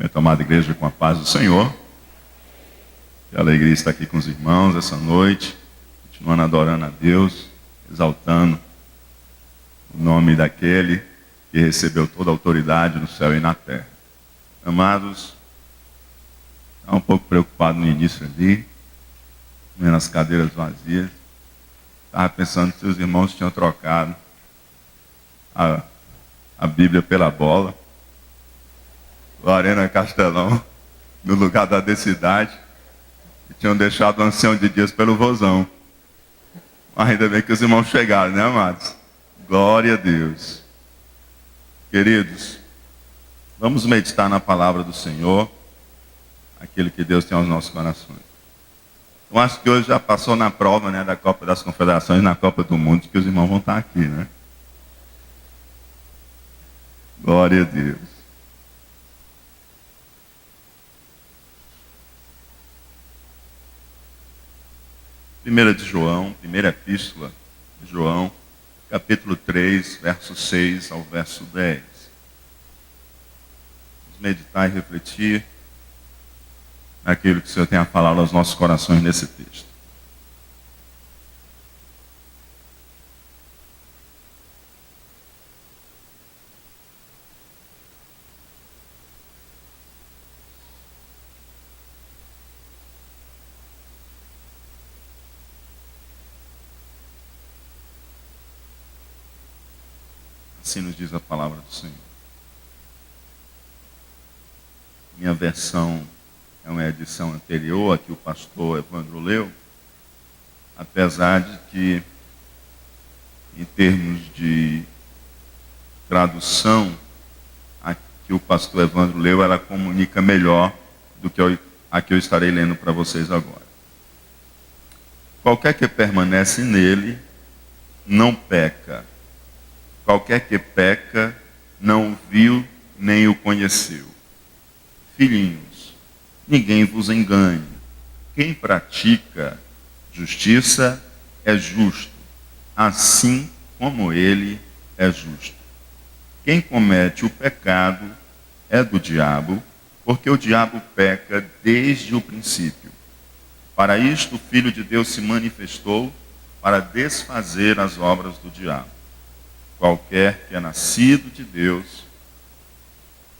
Cumprimento a amada igreja com a paz do Senhor. Que alegria estar aqui com os irmãos essa noite, continuando adorando a Deus, exaltando o nome daquele que recebeu toda a autoridade no céu e na terra. Amados, estava um pouco preocupado no início ali, vendo as cadeiras vazias. Estava pensando se os irmãos tinham trocado a Bíblia pela bola. O Arena Castelão, no lugar da Decidade, e tinham deixado o Ancião de Dias pelo Vozão. Mas ainda bem que os irmãos chegaram, né, amados? Glória a Deus. Queridos, vamos meditar na palavra do Senhor, aquilo que Deus tem aos nossos corações. Eu acho que hoje já passou na prova, né, da Copa das Confederações, na Copa do Mundo, que os irmãos vão estar aqui, né? Glória a Deus. Primeira epístola de João, capítulo 3, verso 6 ao verso 10. Vamos meditar e refletir naquilo que o Senhor tem a falar aos nossos corações nesse texto. Assim nos diz a palavra do Senhor. Minha versão é uma edição anterior a que o pastor Evandro leu, apesar de que, em termos de tradução, a que o pastor Evandro leu, ela comunica melhor do que a que eu estarei lendo para vocês agora. Qualquer que permanece nele, não peca. Qualquer que peca, não o viu nem o conheceu. Filhinhos, ninguém vos engane. Quem pratica justiça é justo, assim como ele é justo. Quem comete o pecado é do diabo, porque o diabo peca desde o princípio. Para isto o Filho de Deus se manifestou, para desfazer as obras do diabo. Qualquer que é nascido de Deus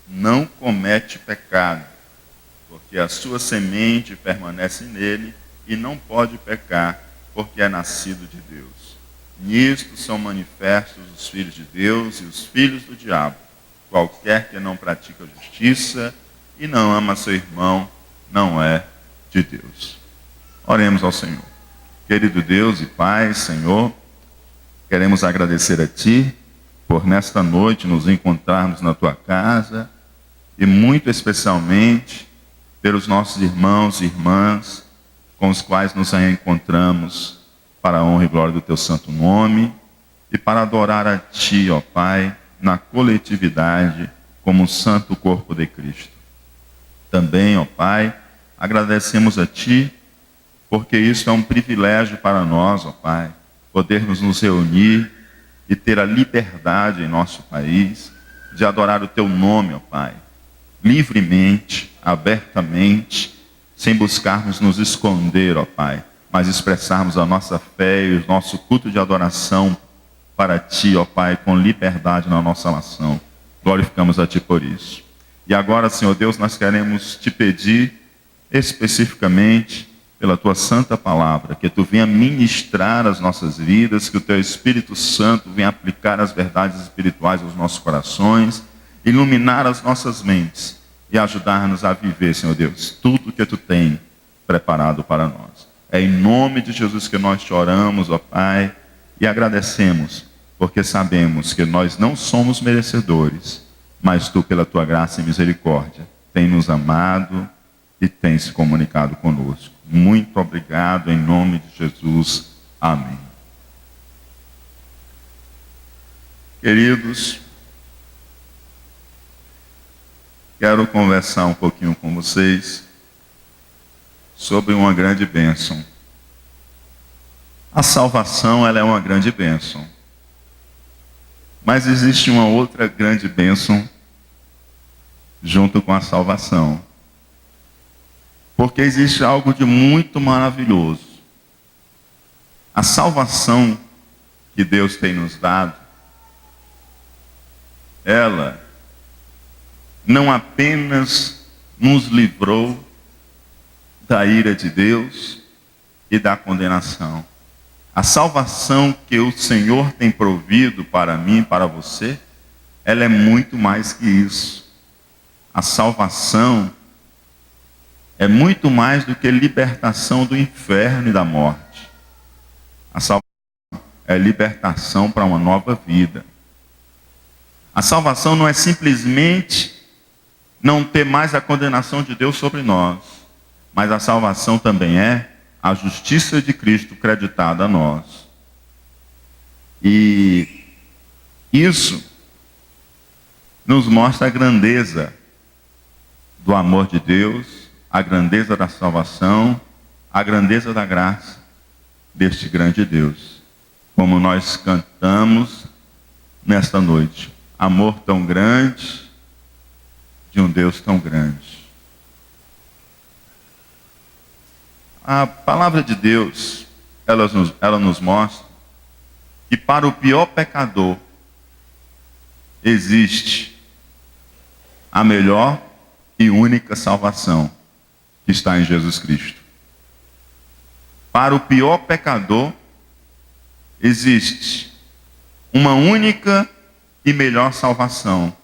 não comete pecado, porque a sua semente permanece nele e não pode pecar, porque é nascido de Deus. Nisto são manifestos os filhos de Deus e os filhos do diabo. Qualquer que não pratica justiça e não ama seu irmão, não é de Deus. Oremos ao Senhor. Querido Deus e Pai, Senhor, queremos agradecer a Ti por nesta noite nos encontrarmos na Tua casa e muito especialmente pelos nossos irmãos e irmãs com os quais nos reencontramos para a honra e glória do Teu santo nome e para adorar a Ti, ó Pai, na coletividade como o santo corpo de Cristo. Também, ó Pai, agradecemos a Ti porque isso é um privilégio para nós, ó Pai, podermos nos reunir e ter a liberdade em nosso país de adorar o Teu nome, ó Pai, livremente, abertamente, sem buscarmos nos esconder, ó Pai, mas expressarmos a nossa fé e o nosso culto de adoração para Ti, ó Pai, com liberdade na nossa nação. Glorificamos a Ti por isso. E agora, Senhor Deus, nós queremos Te pedir especificamente pela Tua santa palavra, que Tu venha ministrar as nossas vidas, que o Teu Espírito Santo venha aplicar as verdades espirituais aos nossos corações, iluminar as nossas mentes e ajudar-nos a viver, Senhor Deus, tudo que Tu tem preparado para nós. É em nome de Jesus que nós te oramos, ó Pai, e agradecemos, porque sabemos que nós não somos merecedores, mas Tu, pela Tua graça e misericórdia, tem nos amado e tem se comunicado conosco. Muito obrigado, em nome de Jesus. Amém. Queridos, quero conversar um pouquinho com vocês sobre uma grande bênção. A salvação, ela é uma grande bênção. Mas existe uma outra grande bênção junto com a salvação. Porque existe algo de muito maravilhoso. A salvação que Deus tem nos dado, ela não apenas nos livrou da ira de Deus e da condenação. A salvação que o Senhor tem provido para mim e para você, ela é muito mais que isso. A salvação é muito mais do que libertação do inferno e da morte. A salvação é libertação para uma nova vida. A salvação não é simplesmente não ter mais a condenação de Deus sobre nós, mas a salvação também é a justiça de Cristo creditada a nós. E isso nos mostra a grandeza do amor de Deus, a grandeza da salvação, a grandeza da graça deste grande Deus. Como nós cantamos nesta noite. Amor tão grande, de um Deus tão grande. A palavra de Deus, ela nos mostra que para o pior pecador existe a melhor e única salvação, que está em Jesus Cristo. Para o pior pecador existe uma única e melhor salvação,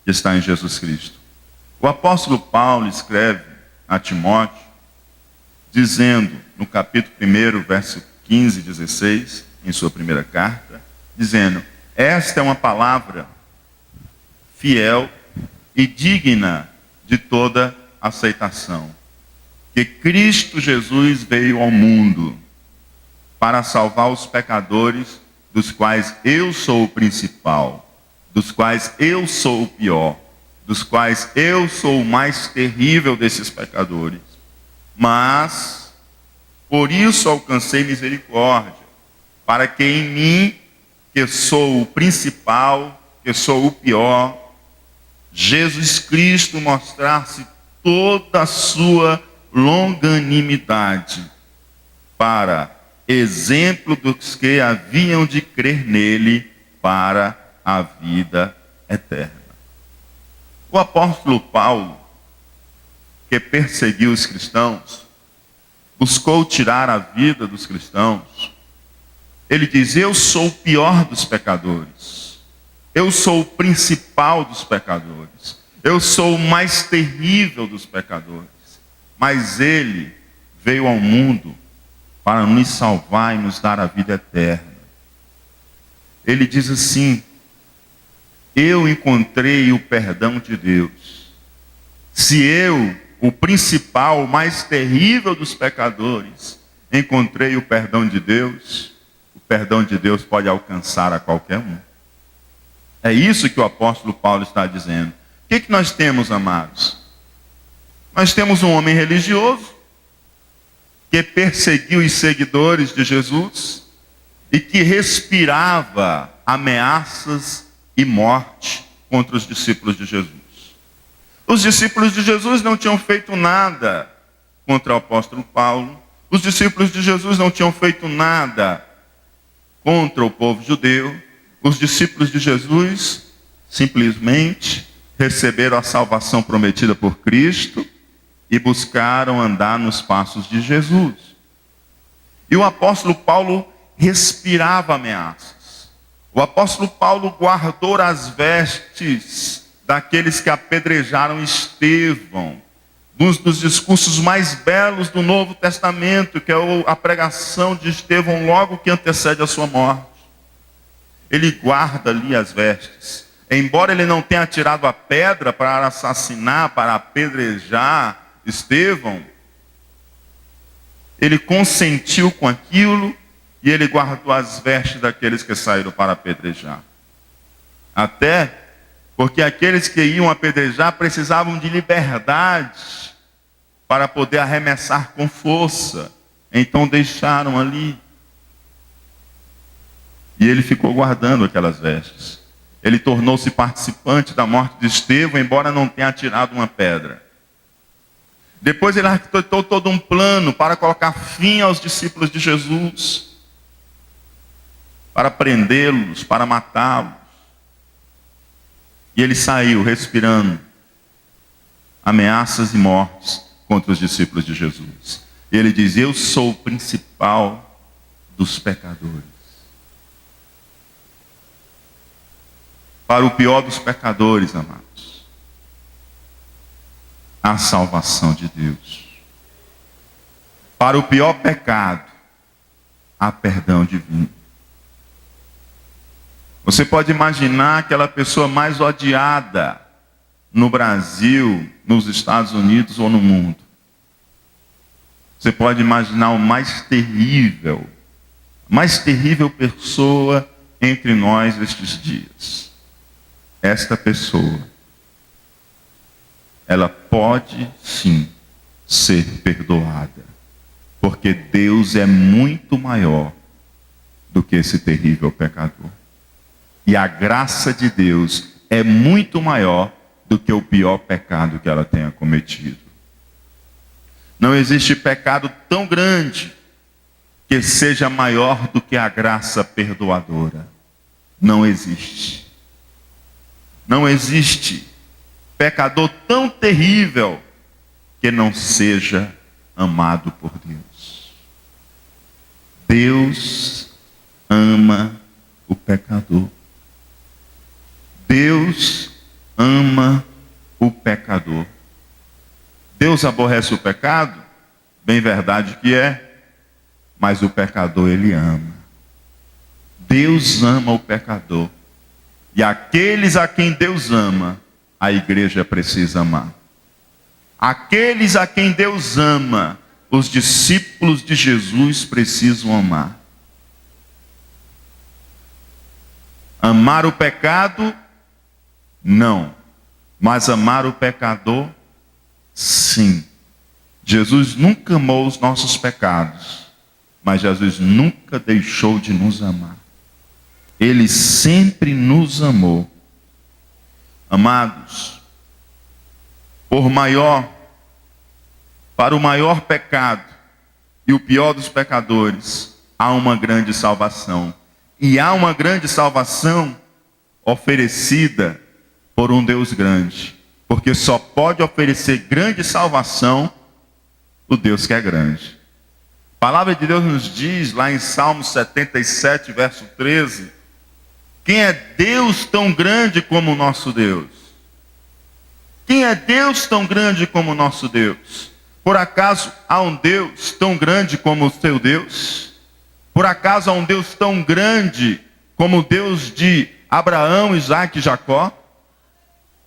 que está em Jesus Cristo. O apóstolo Paulo escreve a Timóteo, dizendo, no capítulo 1, verso 15 e 16, em sua primeira carta, dizendo: esta é uma palavra fiel e digna de toda aceitação, que Cristo Jesus veio ao mundo para salvar os pecadores, dos quais eu sou o principal, dos quais eu sou o pior, dos quais eu sou o mais terrível desses pecadores. Mas, por isso alcancei misericórdia, para que em mim, que sou o principal, que sou o pior, Jesus Cristo mostrasse toda a sua longanimidade, para exemplo dos que haviam de crer nele para a vida eterna. O apóstolo Paulo, que perseguiu os cristãos, buscou tirar a vida dos cristãos. Ele diz: eu sou o pior dos pecadores, eu sou o principal dos pecadores, eu sou o mais terrível dos pecadores. Mas ele veio ao mundo para nos salvar e nos dar a vida eterna. Ele diz assim: eu encontrei o perdão de Deus. Se eu, o principal, o mais terrível dos pecadores, encontrei o perdão de Deus, o perdão de Deus pode alcançar a qualquer um. É isso que o apóstolo Paulo está dizendo. O que nós temos, amados? Nós temos um homem religioso que perseguiu os seguidores de Jesus e que respirava ameaças e morte contra os discípulos de Jesus. Os discípulos de Jesus não tinham feito nada contra o apóstolo Paulo. Os discípulos de Jesus não tinham feito nada contra o povo judeu. Os discípulos de Jesus simplesmente receberam a salvação prometida por Cristo e buscaram andar nos passos de Jesus. E o apóstolo Paulo respirava ameaças. O apóstolo Paulo guardou as vestes daqueles que apedrejaram Estevão, um dos discursos mais belos do Novo Testamento, que é a pregação de Estevão logo que antecede a sua morte. Ele guarda ali as vestes. Embora ele não tenha tirado a pedra para assassinar, para apedrejar Estevão, ele consentiu com aquilo e ele guardou as vestes daqueles que saíram para apedrejar. Até porque aqueles que iam apedrejar precisavam de liberdade para poder arremessar com força. Então deixaram ali. E ele ficou guardando aquelas vestes. Ele tornou-se participante da morte de Estevão, embora não tenha atirado uma pedra. Depois ele arquitetou todo um plano para colocar fim aos discípulos de Jesus, para prendê-los, para matá-los. E ele saiu respirando ameaças e mortes contra os discípulos de Jesus. E ele diz: eu sou o principal dos pecadores. Para o pior dos pecadores, amados, a salvação de Deus. Para o pior pecado, há perdão divino. Você pode imaginar aquela pessoa mais odiada no Brasil, nos Estados Unidos ou no mundo. Você pode imaginar o mais terrível pessoa entre nós estes dias. Esta pessoa, ela pode sim ser perdoada, porque Deus é muito maior do que esse terrível pecador. E a graça de Deus é muito maior do que o pior pecado que ela tenha cometido. Não existe pecado tão grande que seja maior do que a graça perdoadora. Não existe. Não existe pecador tão terrível que não seja amado por Deus. Deus ama o pecador. Deus ama o pecador. Deus aborrece o pecado? Bem verdade que é, mas o pecador ele ama. Deus ama o pecador. E aqueles a quem Deus ama, a igreja precisa amar. Aqueles a quem Deus ama, os discípulos de Jesus precisam amar. Amar o pecado? Não. Mas amar o pecador? Sim. Jesus nunca amou os nossos pecados, mas Jesus nunca deixou de nos amar. Ele sempre nos amou. Amados, para o maior pecado e o pior dos pecadores, há uma grande salvação. E há uma grande salvação oferecida por um Deus grande. Porque só pode oferecer grande salvação o Deus que é grande. A palavra de Deus nos diz, lá em Salmo 77, verso 13, quem é Deus tão grande como o nosso Deus? Quem é Deus tão grande como o nosso Deus? Por acaso há um Deus tão grande como o seu Deus? Por acaso há um Deus tão grande como o Deus de Abraão, Isaque e Jacó?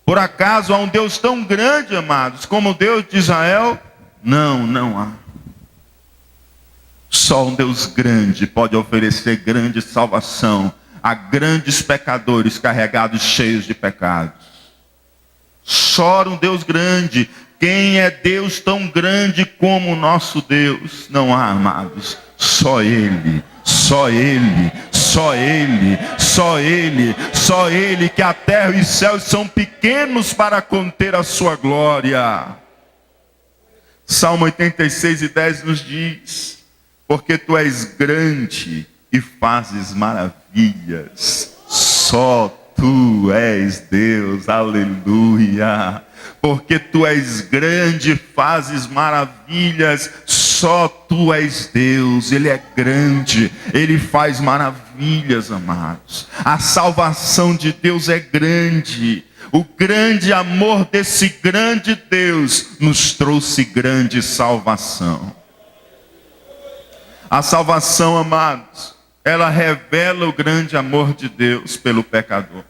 Por acaso há um Deus tão grande, amados, como o Deus de Israel? Não, não há. Só um Deus grande pode oferecer grande salvação a grandes pecadores carregados, cheios de pecados. Só um Deus grande. Quem é Deus tão grande como o nosso Deus? Não há, amados. Só Ele, só Ele, só Ele, só Ele, só Ele, que a terra e os céus são pequenos para conter a sua glória. Salmo 86:10 nos diz: porque tu és grande e fazes maravilhas, só tu és Deus, aleluia. Porque tu és grande e fazes maravilhas, só tu és Deus. Ele é grande, Ele faz maravilhas, amados. A salvação de Deus é grande. O grande amor desse grande Deus nos trouxe grande salvação. A salvação, amados, ela revela o grande amor de Deus pelo pecador.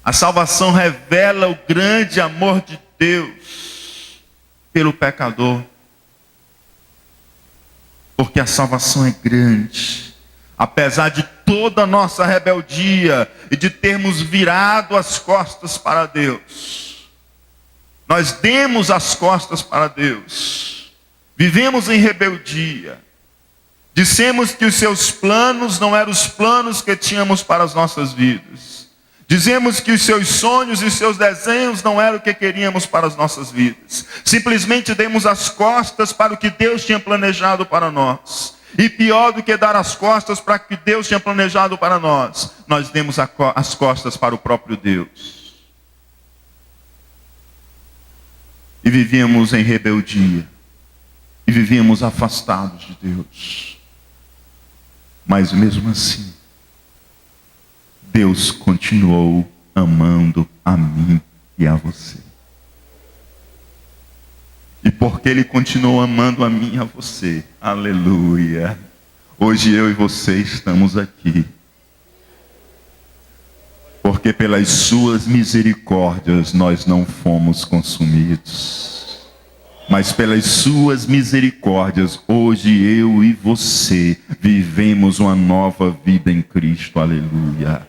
A salvação revela o grande amor de Deus pelo pecador. Porque a salvação é grande. Apesar de toda a nossa rebeldia e de termos virado as costas para Deus, nós demos as costas para Deus, vivemos em rebeldia, Dissemos que os seus planos não eram os planos que tínhamos para as nossas vidas. Dizemos que os seus sonhos e os seus desenhos não eram o que queríamos para as nossas vidas. Simplesmente demos as costas para o que Deus tinha planejado para nós. E pior do que dar as costas para o que Deus tinha planejado para nós, nós demos as costas para o próprio Deus. E vivíamos em rebeldia. E vivíamos afastados de Deus. Mas mesmo assim, Deus continuou amando a mim e a você. E porque Ele continuou amando a mim e a você, aleluia, hoje eu e você estamos aqui. Porque pelas suas misericórdias nós não fomos consumidos. Mas pelas suas misericórdias, hoje eu e você vivemos uma nova vida em Cristo, aleluia.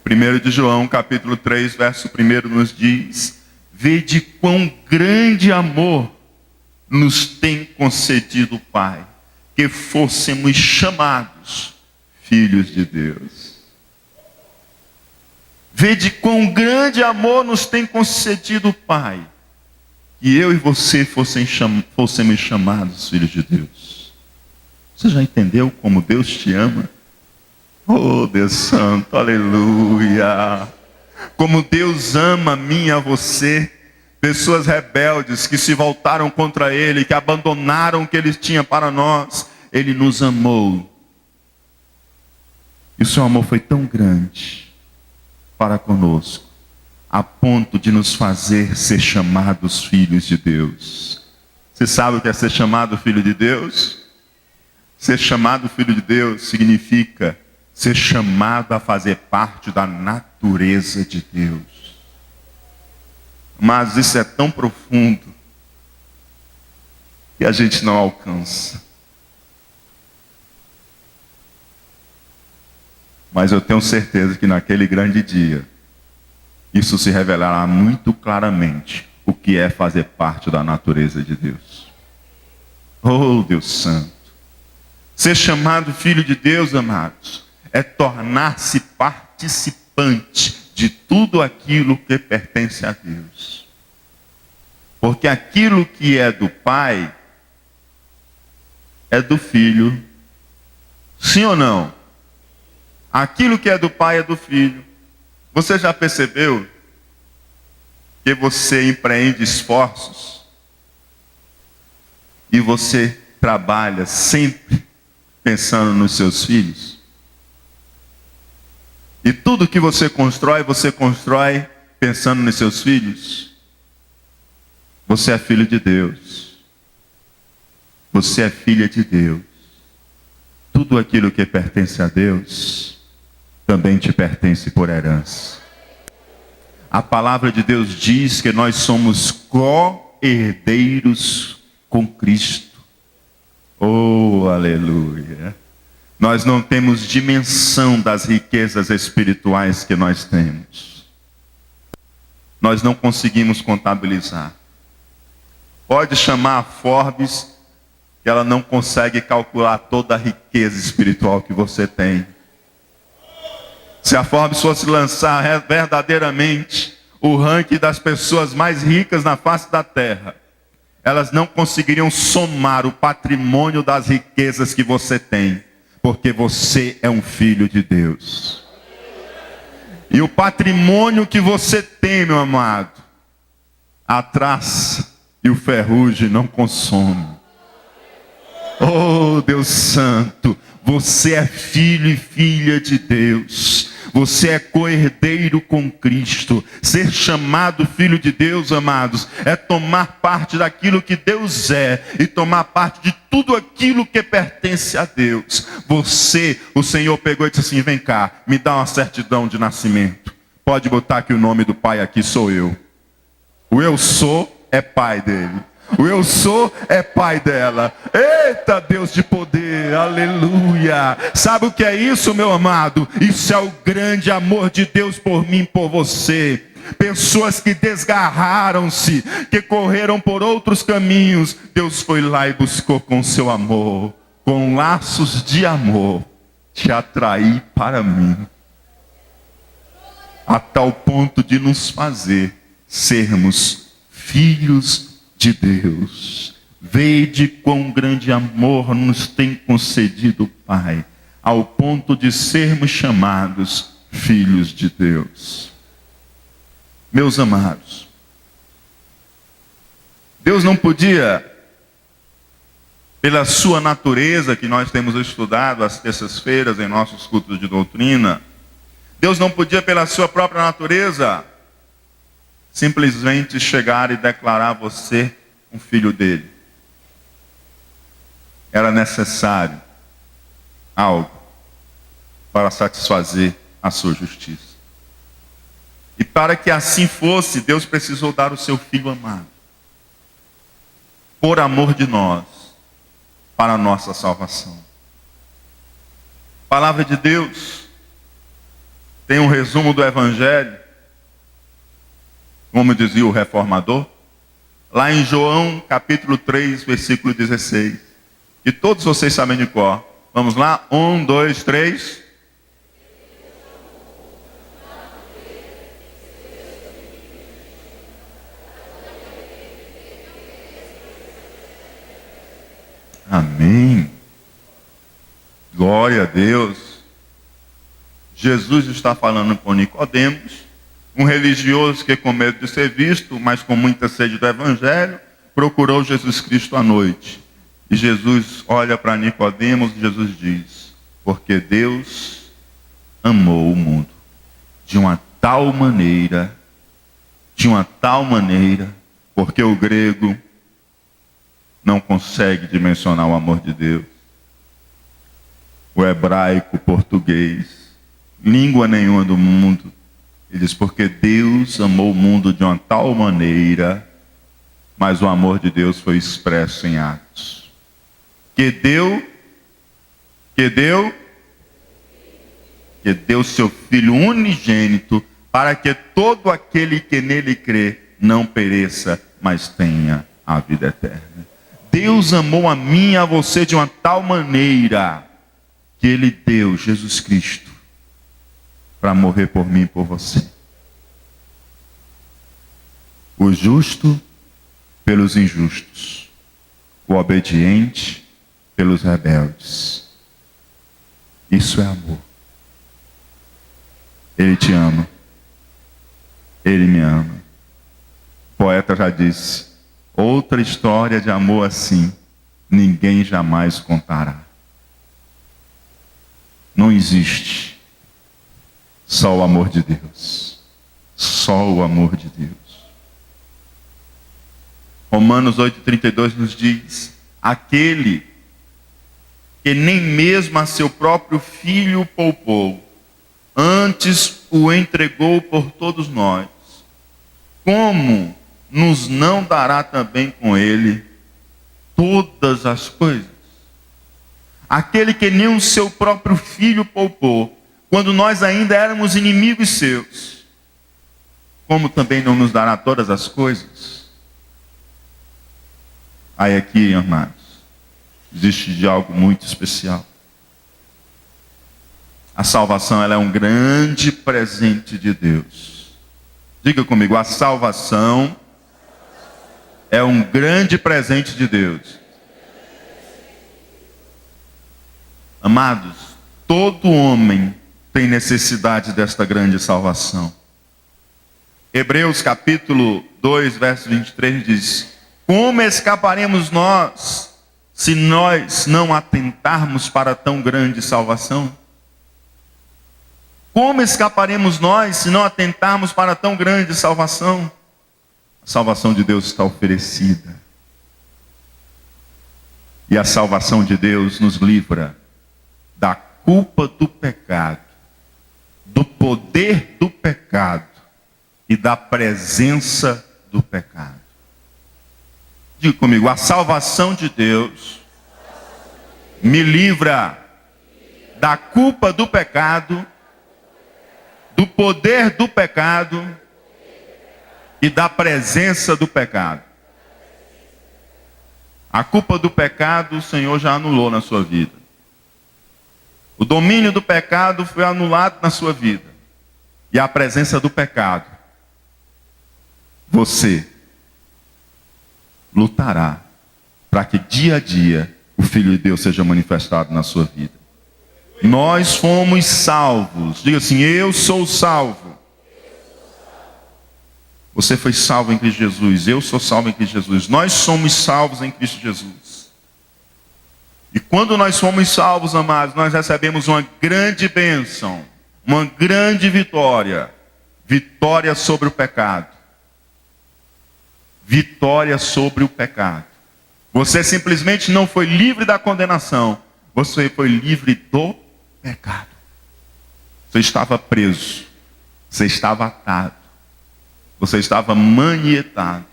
1 de João, capítulo 3, verso 1 nos diz: vede quão grande amor nos tem concedido o Pai, que fôssemos chamados filhos de Deus. Vede quão grande amor nos tem concedido o Pai, que eu e você fôssemos chamados filhos de Deus. Você já entendeu como Deus te ama? Oh, Deus Santo, aleluia! Como Deus ama a mim e a você. Pessoas rebeldes que se voltaram contra Ele, que abandonaram o que Ele tinha para nós. Ele nos amou. E o seu amor foi tão grande para conosco, a ponto de nos fazer ser chamados filhos de Deus. Você sabe o que é ser chamado filho de Deus? Ser chamado filho de Deus significa ser chamado a fazer parte da natureza de Deus. Mas isso é tão profundo que a gente não alcança. Mas eu tenho certeza que naquele grande dia, isso se revelará muito claramente o que é fazer parte da natureza de Deus. Oh, Deus Santo! Ser chamado filho de Deus, amados, é tornar-se participante de tudo aquilo que pertence a Deus. Porque aquilo que é do Pai é do Filho. Sim ou não? Aquilo que é do Pai é do Filho. Você já percebeu que você empreende esforços e você trabalha sempre pensando nos seus filhos? E tudo que você constrói pensando nos seus filhos? Você é filho de Deus. Você é filha de Deus. Tudo aquilo que pertence a Deus também te pertence por herança. A palavra de Deus diz que nós somos co-herdeiros com Cristo. Oh, aleluia! Nós não temos dimensão das riquezas espirituais que nós temos. Nós não conseguimos contabilizar. Pode chamar a Forbes, que ela não consegue calcular toda a riqueza espiritual que você tem. Se a Forbes fosse lançar verdadeiramente o ranking das pessoas mais ricas na face da terra, elas não conseguiriam somar o patrimônio das riquezas que você tem, porque você é um filho de Deus. E o patrimônio que você tem, meu amado, a traça e o ferrugem não consomem. Oh, Deus Santo, você é filho e filha de Deus. Você é co-herdeiro com Cristo. Ser chamado filho de Deus, amados, é tomar parte daquilo que Deus é e tomar parte de tudo aquilo que pertence a Deus. Você, o Senhor pegou e disse assim: vem cá, me dá uma certidão de nascimento. Pode botar que o nome do pai aqui sou eu. O eu sou é pai dele. O eu sou é pai dela. Eita, Deus de poder, aleluia. Sabe o que é isso, meu amado? Isso é o grande amor de Deus por mim, por você. Pessoas que desgarraram-se, que correram por outros caminhos, Deus foi lá e buscou com seu amor. com laços de amor, te atraí para mim, a tal ponto de nos fazer sermos filhos de Deus. Vede quão grande amor nos tem concedido o Pai, ao ponto de sermos chamados filhos de Deus. Meus amados, Deus não podia, pela sua natureza, que nós temos estudado às terças-feiras em nossos cultos de doutrina, Deus não podia, pela sua própria natureza, simplesmente chegar e declarar você um filho dele. Era necessário algo para satisfazer a sua justiça. E para que assim fosse, Deus precisou dar o seu Filho amado, por amor de nós, para a nossa salvação. A palavra de Deus tem um resumo do Evangelho, como dizia o reformador, lá em João capítulo 3, versículo 16. E todos vocês sabem de cor. Vamos lá? 1, 2, 3. Amém. Glória a Deus. Jesus está falando com Nicodemos, um religioso que, com medo de ser visto, mas com muita sede do Evangelho, procurou Jesus Cristo à noite. E Jesus olha para Nicodemos e Jesus diz: porque Deus amou o mundo de uma tal maneira, porque o grego não consegue dimensionar o amor de Deus. O hebraico, o português, língua nenhuma do mundo, ele diz: porque Deus amou o mundo de uma tal maneira, mas o amor de Deus foi expresso em atos. Que deu seu Filho unigênito, para que todo aquele que nele crê não pereça, mas tenha a vida eterna. Deus amou a mim e a você de uma tal maneira, que Ele deu Jesus Cristo para morrer por mim e por você. O justo pelos injustos, o obediente pelos rebeldes. Isso é amor. Ele te ama. Ele me ama. O poeta já disse: outra história de amor assim, ninguém jamais contará. Não existe. Só o amor de Deus. Só o amor de Deus. Romanos 8,32 nos diz: aquele que nem mesmo a seu próprio Filho poupou, antes o entregou por todos nós, como nos não dará também com ele todas as coisas? Aquele que nem o seu próprio Filho poupou, quando nós ainda éramos inimigos seus, como também não nos dará todas as coisas? Aí aqui, amados, existe de algo muito especial. A salvação, ela é um grande presente de Deus. Diga comigo: a salvação é um grande presente de Deus. Amados, todo homem tem necessidade desta grande salvação. Hebreus capítulo 2, verso 23 diz: como escaparemos nós, se nós não atentarmos para tão grande salvação? Como escaparemos nós, se não atentarmos para tão grande salvação? A salvação de Deus está oferecida. E a salvação de Deus nos livra da culpa do pecado, do poder do pecado e da presença do pecado. Diga comigo: a salvação de Deus me livra da culpa do pecado, do poder do pecado e da presença do pecado. A culpa do pecado o Senhor já anulou na sua vida. O domínio do pecado foi anulado na sua vida. E a presença do pecado, você lutará para que dia a dia o Filho de Deus seja manifestado na sua vida. Nós fomos salvos. Diga assim: eu sou salvo. Você foi salvo em Cristo Jesus. Eu sou salvo em Cristo Jesus. Nós somos salvos em Cristo Jesus. E quando nós somos salvos, amados, nós recebemos uma grande bênção, uma grande vitória. Vitória sobre o pecado. Vitória sobre o pecado. Você simplesmente não foi livre da condenação. Você foi livre do pecado. Você estava preso. Você estava atado. Você estava manietado.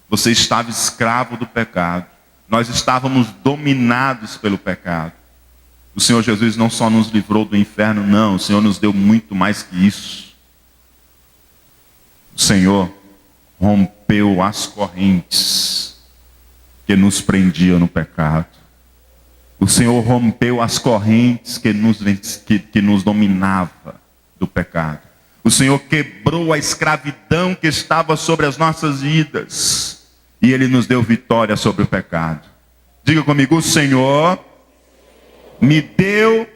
Você estava escravo do pecado. Nós estávamos dominados pelo pecado. O Senhor Jesus não só nos livrou do inferno, não. O Senhor nos deu muito mais que isso. O Senhor rompeu as correntes que nos prendiam no pecado. O Senhor rompeu as correntes que nos dominava do pecado. O Senhor quebrou a escravidão que estava sobre as nossas vidas. E Ele nos deu vitória sobre o pecado. Diga comigo: o Senhor me deu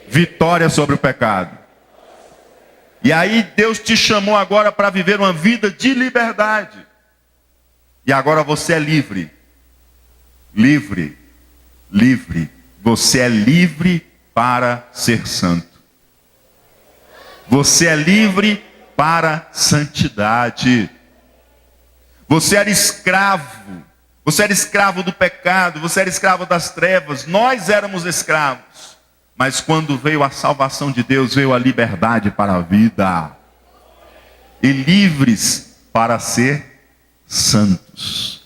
vitória sobre o pecado. E aí Deus te chamou agora para viver uma vida de liberdade. E agora você é livre. Livre. Livre. Você é livre para ser santo. Você é livre para santidade. Você era escravo. Você era escravo do pecado. Você era escravo das trevas. Nós éramos escravos. Mas quando veio a salvação de Deus, veio a liberdade para a vida. E livres para ser santos.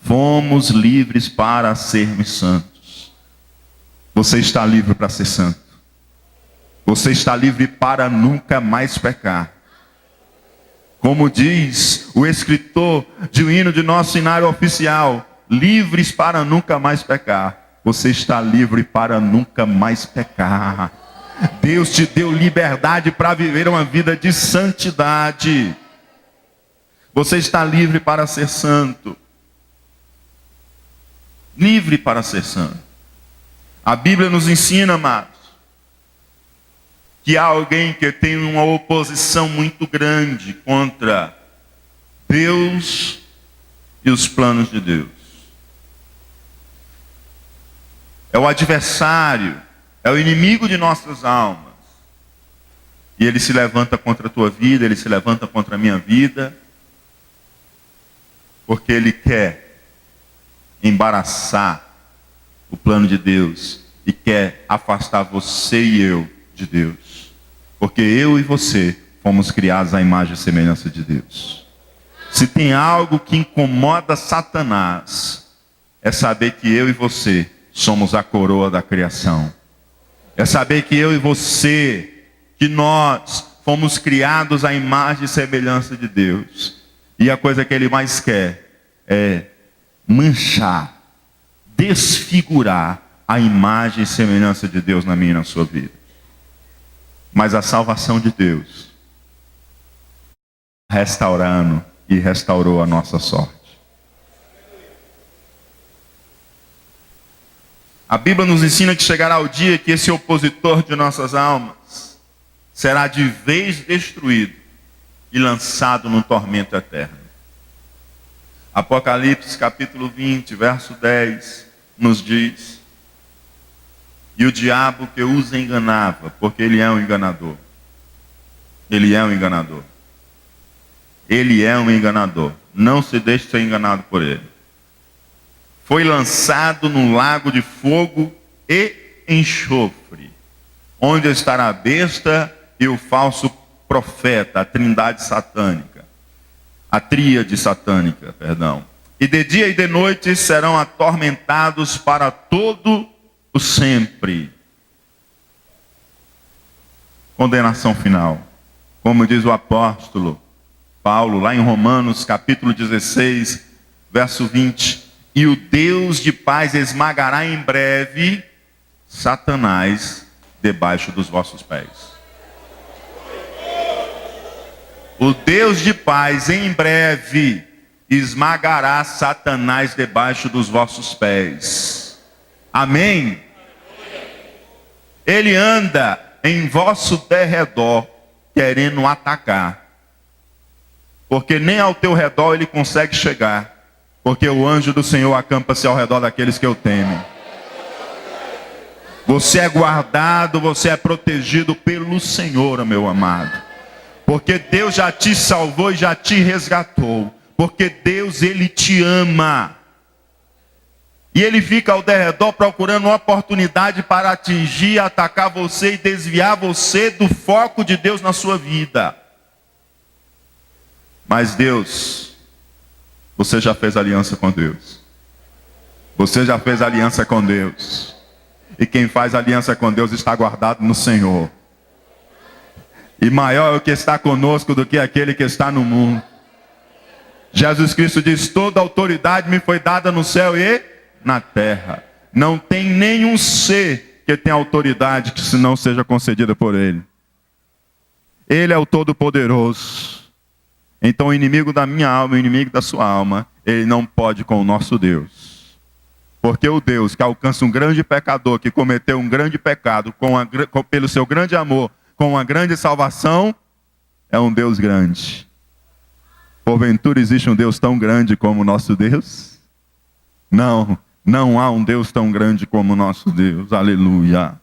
Fomos livres para sermos santos. Você está livre para ser santo. Você está livre para nunca mais pecar. Como diz o escritor de um hino de nosso cenário oficial: livres para nunca mais pecar. Você está livre para nunca mais pecar. Deus te deu liberdade para viver uma vida de santidade. Você está livre para ser santo. Livre para ser santo. A Bíblia nos ensina, amados, que há alguém que tem uma oposição muito grande contra Deus e os planos de Deus. É o adversário, é o inimigo de nossas almas. E ele se levanta contra a tua vida, ele se levanta contra a minha vida, porque ele quer embaraçar o plano de Deus e quer afastar você e eu de Deus. Porque eu e você fomos criados à imagem e semelhança de Deus. Se tem algo que incomoda Satanás, é saber que eu e você somos a coroa da criação. É saber que eu e você, que nós fomos criados à imagem e semelhança de Deus. E a coisa que ele mais quer é manchar, desfigurar a imagem e semelhança de Deus na minha e na sua vida. Mas a salvação de Deus restaurando e restaurou a nossa sorte. A Bíblia nos ensina que chegará o dia que esse opositor de nossas almas será de vez destruído e lançado no tormento eterno. Apocalipse capítulo 20, verso 10, nos diz: e o diabo que os enganava, porque ele é um enganador. Ele é um enganador. Ele é um enganador. Não se deixe ser enganado por ele. Foi lançado no lago de fogo e enxofre, onde estará a besta e o falso profeta, a trindade satânica, a tríade satânica, perdão. E de dia e de noite serão atormentados para todo o sempre. Condenação final. Como diz o apóstolo Paulo, lá em Romanos capítulo 16, verso 20. E o Deus de paz esmagará em breve Satanás debaixo dos vossos pés. O Deus de paz em breve esmagará Satanás debaixo dos vossos pés. Amém? Ele anda em vosso derredor querendo atacar. Porque nem ao teu redor ele consegue chegar. Porque o anjo do Senhor acampa-se ao redor daqueles que o temem. Você é guardado, você é protegido pelo Senhor, meu amado. Porque Deus já te salvou e já te resgatou. Porque Deus, Ele te ama. E Ele fica ao derredor procurando uma oportunidade para atingir, atacar você e desviar você do foco de Deus na sua vida. Mas Deus, você já fez aliança com Deus. Você já fez aliança com Deus. E quem faz aliança com Deus está guardado no Senhor. E maior é o que está conosco do que aquele que está no mundo. Jesus Cristo diz: toda autoridade me foi dada no céu e na terra. Não tem nenhum ser que tenha autoridade que se não seja concedida por Ele. Ele é o Todo-Poderoso. Então o inimigo da minha alma, o inimigo da sua alma, ele não pode com o nosso Deus. Porque o Deus que alcança um grande pecador, que cometeu um grande pecado, pelo seu grande amor, com uma grande salvação, é um Deus grande. Porventura existe um Deus tão grande como o nosso Deus? Não, não há um Deus tão grande como o nosso Deus. Aleluia.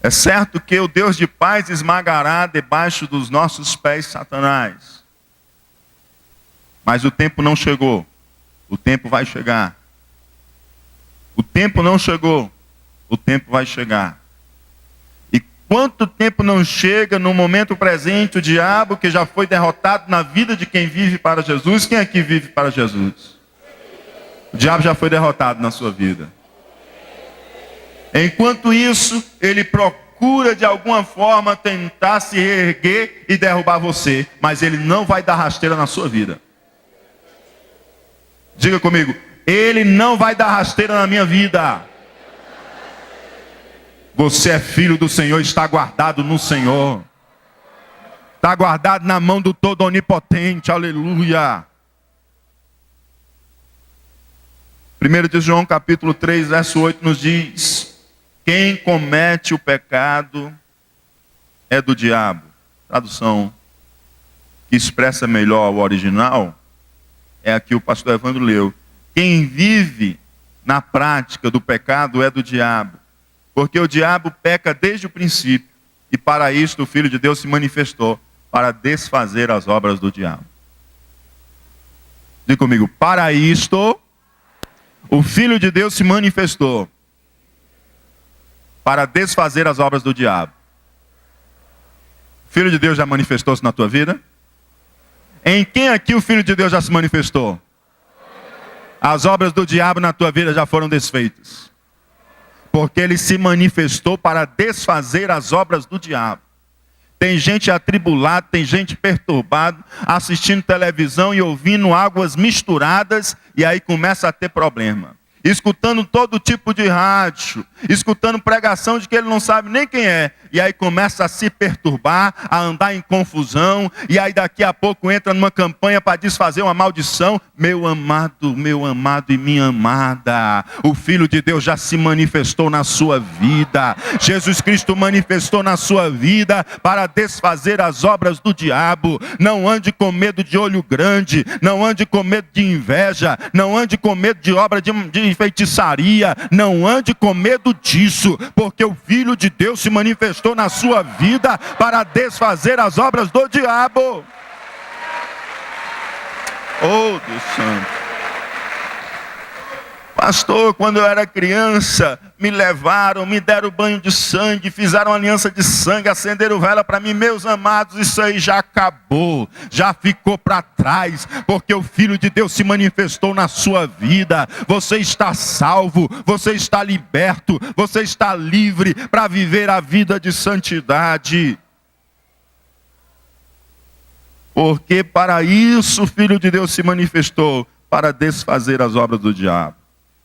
É certo que o Deus de paz esmagará debaixo dos nossos pés Satanás. Mas o tempo não chegou. O tempo vai chegar. O tempo não chegou. O tempo vai chegar. E quanto tempo não chega, no momento presente, o diabo que já foi derrotado na vida de quem vive para Jesus. Quem aqui vive para Jesus? O diabo já foi derrotado na sua vida. Enquanto isso, ele procura de alguma forma tentar se reerguer e derrubar você. Mas ele não vai dar rasteira na sua vida. Diga comigo: ele não vai dar rasteira na minha vida. Você é filho do Senhor, está guardado no Senhor. Está guardado na mão do Todo Onipotente, aleluia. 1 de João capítulo 3, verso 8 nos diz: quem comete o pecado é do diabo. Tradução que expressa melhor o original é a que o pastor Evandro leu. Quem vive na prática do pecado é do diabo. Porque o diabo peca desde o princípio. E para isto o Filho de Deus se manifestou, para desfazer as obras do diabo. Diga comigo: para isto o Filho de Deus se manifestou, para desfazer as obras do diabo. O Filho de Deus já manifestou-se na tua vida? Em quem aqui o Filho de Deus já se manifestou? As obras do diabo na tua vida já foram desfeitas. Porque ele se manifestou para desfazer as obras do diabo. Tem gente atribulada, tem gente perturbada, assistindo televisão e ouvindo águas misturadas, e aí começa a ter problema. Escutando todo tipo de rádio, escutando pregação de que ele não sabe nem quem é, e aí começa a se perturbar, a andar em confusão, e aí daqui a pouco entra numa campanha para desfazer uma maldição. Meu amado e minha amada, o Filho de Deus já se manifestou na sua vida. Jesus Cristo manifestou na sua vida para desfazer as obras do diabo. Não ande com medo de olho grande, não ande com medo de inveja, não ande com medo de obra de feitiçaria, não ande com medo disso, porque o Filho de Deus se manifestou na sua vida para desfazer as obras do diabo. Oh, Deus Santo. Pastor, quando eu era criança, me levaram, me deram banho de sangue, fizeram aliança de sangue, acenderam vela para mim. Meus amados, isso aí já acabou, já ficou para trás, porque o Filho de Deus se manifestou na sua vida. Você está salvo, você está liberto, você está livre para viver a vida de santidade. Porque para isso o Filho de Deus se manifestou, para desfazer as obras do diabo.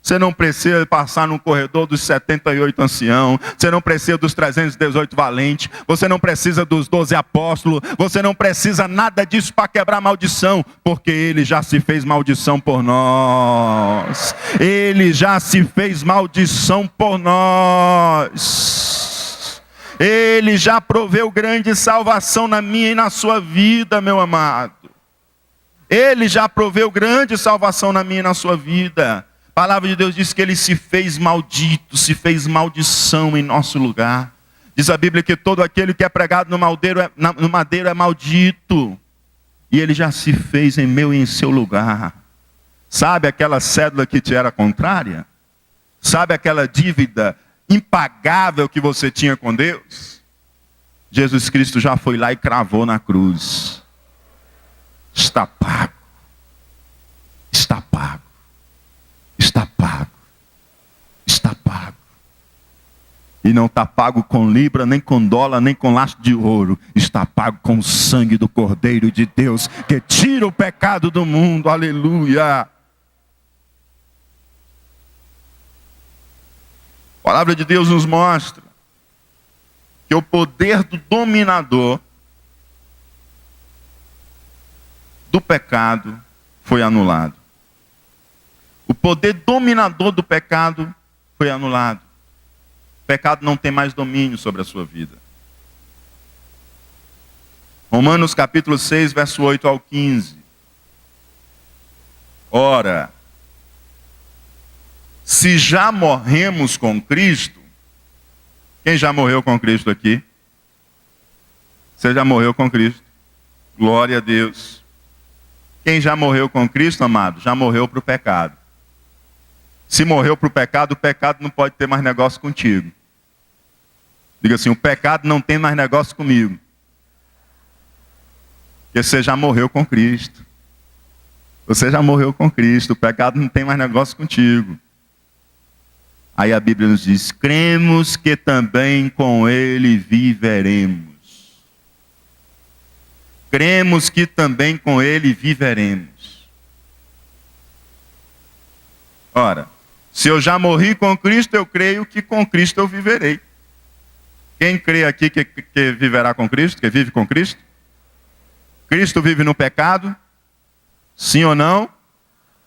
Você não precisa passar no corredor dos 78 anciãos. Você não precisa dos 318 valentes. Você não precisa dos 12 apóstolos. Você não precisa nada disso para quebrar maldição. Porque Ele já se fez maldição por nós. Ele já se fez maldição por nós. Ele já proveu grande salvação na minha e na sua vida, meu amado. Ele já proveu grande salvação na minha e na sua vida. A palavra de Deus diz que Ele se fez maldito, se fez maldição em nosso lugar. Diz a Bíblia que todo aquele que é pregado no madeiro é maldito. E Ele já se fez em meu e em seu lugar. Sabe aquela cédula que te era contrária? Sabe aquela dívida impagável que você tinha com Deus? Jesus Cristo já foi lá e cravou na cruz. Está pago. Está pago. Está pago. Está pago. E não está pago com libra, nem com dólar, nem com lastro de ouro. Está pago com o sangue do Cordeiro de Deus, que tira o pecado do mundo. Aleluia. A palavra de Deus nos mostra que o poder do dominador do pecado foi anulado. O poder dominador do pecado foi anulado. O pecado não tem mais domínio sobre a sua vida. Romanos capítulo 6, verso 8 ao 15. Ora, se já morremos com Cristo, quem já morreu com Cristo aqui? Você já morreu com Cristo? Glória a Deus. Quem já morreu com Cristo, amado, já morreu para o pecado. Se morreu para o pecado não pode ter mais negócio contigo. Diga assim, o pecado não tem mais negócio comigo. Porque você já morreu com Cristo. Você já morreu com Cristo, o pecado não tem mais negócio contigo. Aí a Bíblia nos diz, cremos que também com Ele viveremos. Cremos que também com Ele viveremos. Ora, se eu já morri com Cristo, eu creio que com Cristo eu viverei. Quem crê aqui que viverá com Cristo, que vive com Cristo? Cristo vive no pecado? Sim ou não?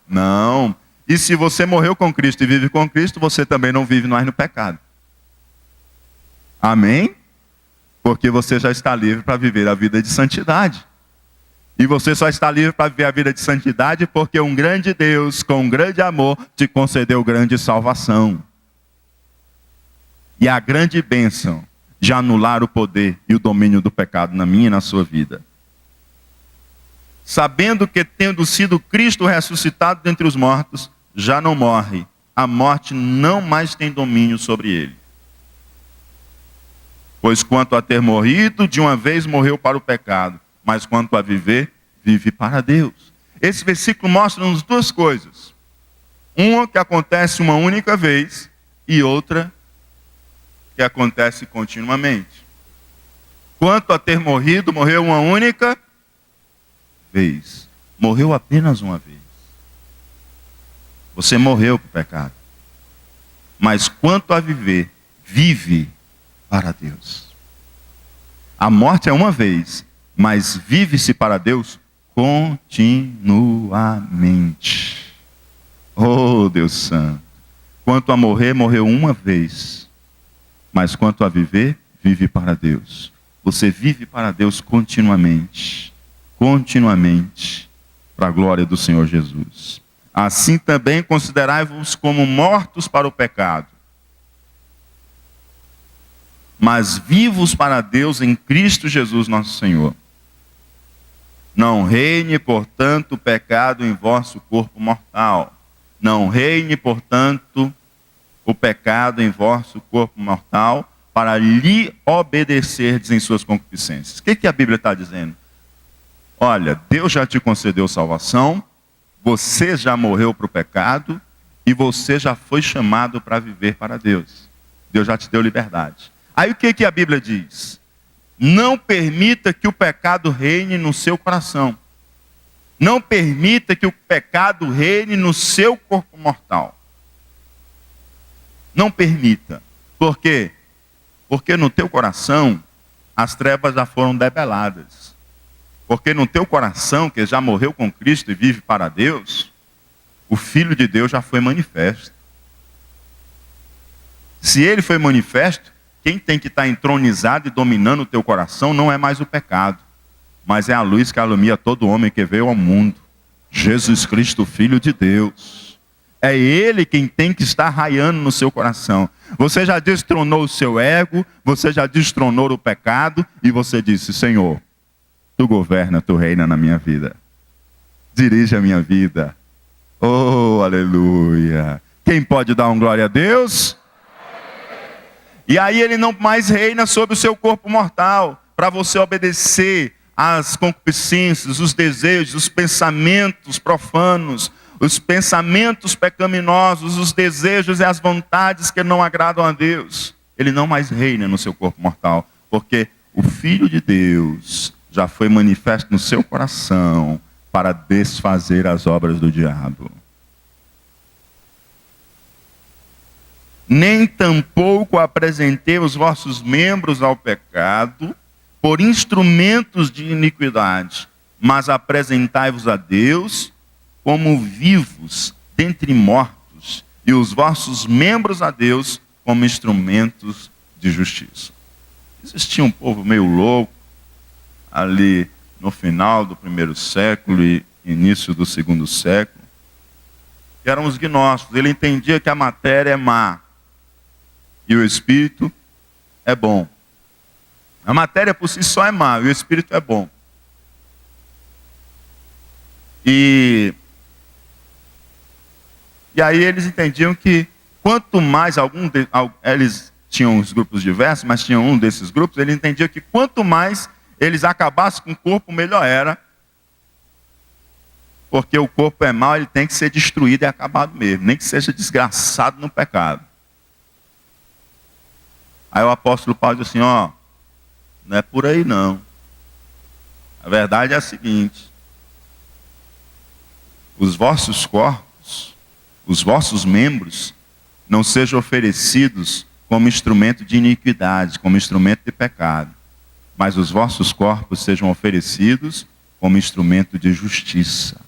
Não. E se você morreu com Cristo e vive com Cristo, você também não vive mais no pecado. Amém? Porque você já está livre para viver a vida de santidade. E você só está livre para viver a vida de santidade porque um grande Deus, com um grande amor, te concedeu grande salvação. E a grande bênção de anular o poder e o domínio do pecado na minha e na sua vida. Sabendo que tendo sido Cristo ressuscitado dentre os mortos, já não morre. A morte não mais tem domínio sobre ele. Pois quanto a ter morrido, de uma vez morreu para o pecado. Mas quanto a viver, vive para Deus. Esse versículo mostra-nos duas coisas. Uma que acontece uma única vez e outra que acontece continuamente. Quanto a ter morrido, morreu uma única vez. Morreu apenas uma vez. Você morreu para o pecado. Mas quanto a viver, vive para Deus. A morte é uma vez, mas vive-se para Deus continuamente. Oh, Deus Santo. Quanto a morrer, morreu uma vez. Mas quanto a viver, vive para Deus. Você vive para Deus continuamente. Continuamente. Para a glória do Senhor Jesus. Assim também considerai-vos como mortos para o pecado, mas vivos para Deus em Cristo Jesus nosso Senhor. Não reine, portanto, o pecado em vosso corpo mortal. Não reine, portanto, o pecado em vosso corpo mortal, para lhe obedecerdes em suas concupiscências. O que a Bíblia está dizendo? Olha, Deus já te concedeu salvação, você já morreu para o pecado, e você já foi chamado para viver para Deus. Deus já te deu liberdade. Aí o que a Bíblia diz? Não permita que o pecado reine no seu coração. Não permita que o pecado reine no seu corpo mortal. Não permita. Por quê? Porque no teu coração as trevas já foram debeladas. Porque no teu coração, que já morreu com Cristo e vive para Deus, o Filho de Deus já foi manifesto. Se ele foi manifesto, quem tem que estar entronizado e dominando o teu coração não é mais o pecado, mas é a luz que alumia todo homem que veio ao mundo. Jesus Cristo, Filho de Deus. É ele quem tem que estar raiando no seu coração. Você já destronou o seu ego, você já destronou o pecado e você disse: Senhor, tu governa, tu reina na minha vida. Dirige a minha vida. Oh, aleluia. Quem pode dar um glória a Deus? E aí ele não mais reina sobre o seu corpo mortal, para você obedecer às concupiscências, os desejos, os pensamentos profanos, os pensamentos pecaminosos, os desejos e as vontades que não agradam a Deus. Ele não mais reina no seu corpo mortal, porque o Filho de Deus já foi manifesto no seu coração para desfazer as obras do diabo. Nem tampouco apresentei os vossos membros ao pecado por instrumentos de iniquidade, mas apresentai-vos a Deus como vivos dentre mortos, e os vossos membros a Deus como instrumentos de justiça. Existia um povo meio louco, ali no final do 1º século e início do 2º século, que eram os gnósticos. Ele entendia que a matéria é má e o espírito é bom. A matéria por si só é má e o espírito é bom. E aí eles entendiam que quanto mais eles tinham os grupos diversos, mas tinha um desses grupos, ele entendia que quanto mais eles acabassem com o corpo, melhor era. Porque o corpo é mau, ele tem que ser destruído e acabado mesmo, nem que seja desgraçado no pecado. Aí o apóstolo Paulo diz assim, ó, não é por aí não. A verdade é a seguinte: os vossos corpos, os vossos membros, não sejam oferecidos como instrumento de iniquidade, como instrumento de pecado, mas os vossos corpos sejam oferecidos como instrumento de justiça.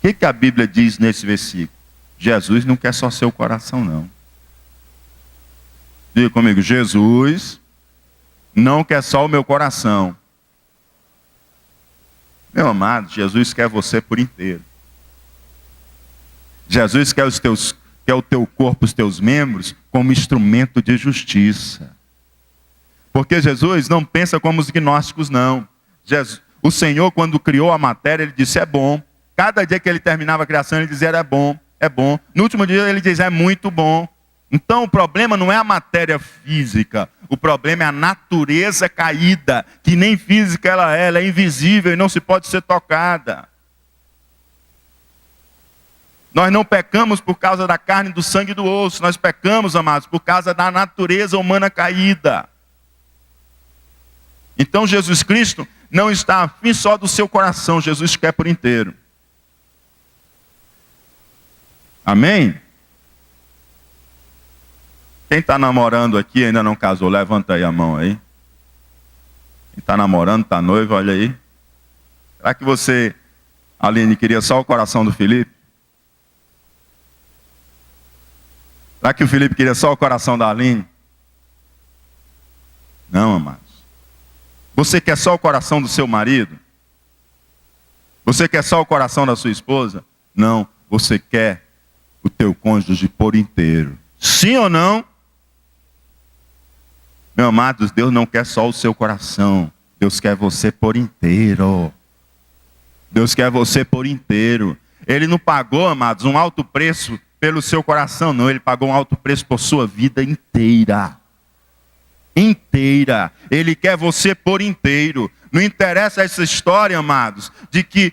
O que a Bíblia diz nesse versículo? Jesus não quer só seu coração, não. Diga comigo, Jesus não quer só o meu coração. Meu amado, Jesus quer você por inteiro. Jesus quer o teu corpo, os teus membros, como instrumento de justiça. Porque Jesus não pensa como os gnósticos, não. O Senhor, quando criou a matéria, ele disse, é bom. Cada dia que ele terminava a criação, ele dizia, é bom, é bom. No último dia, ele diz, é muito bom. Então, o problema não é a matéria física. O problema é a natureza caída, que nem física ela é invisível e não se pode ser tocada. Nós não pecamos por causa da carne, do sangue e do osso. Nós pecamos, amados, por causa da natureza humana caída. Então, Jesus Cristo não está afim só do seu coração. Jesus quer por inteiro. Amém? Quem está namorando aqui ainda não casou, levanta aí a mão aí. Quem está namorando, está noivo, olha aí. Será que você, Aline, queria só o coração do Felipe? Será que o Felipe queria só o coração da Aline? Não, amados. Você quer só o coração do seu marido? Você quer só o coração da sua esposa? Não, você quer o teu cônjuge por inteiro. Sim ou não? Meu amado, Deus não quer só o seu coração. Deus quer você por inteiro. Deus quer você por inteiro. Ele não pagou, amados, um alto preço pelo seu coração, não. Ele pagou um alto preço por sua vida inteira. inteira. Ele quer você por inteiro. Não interessa essa história, amados, de que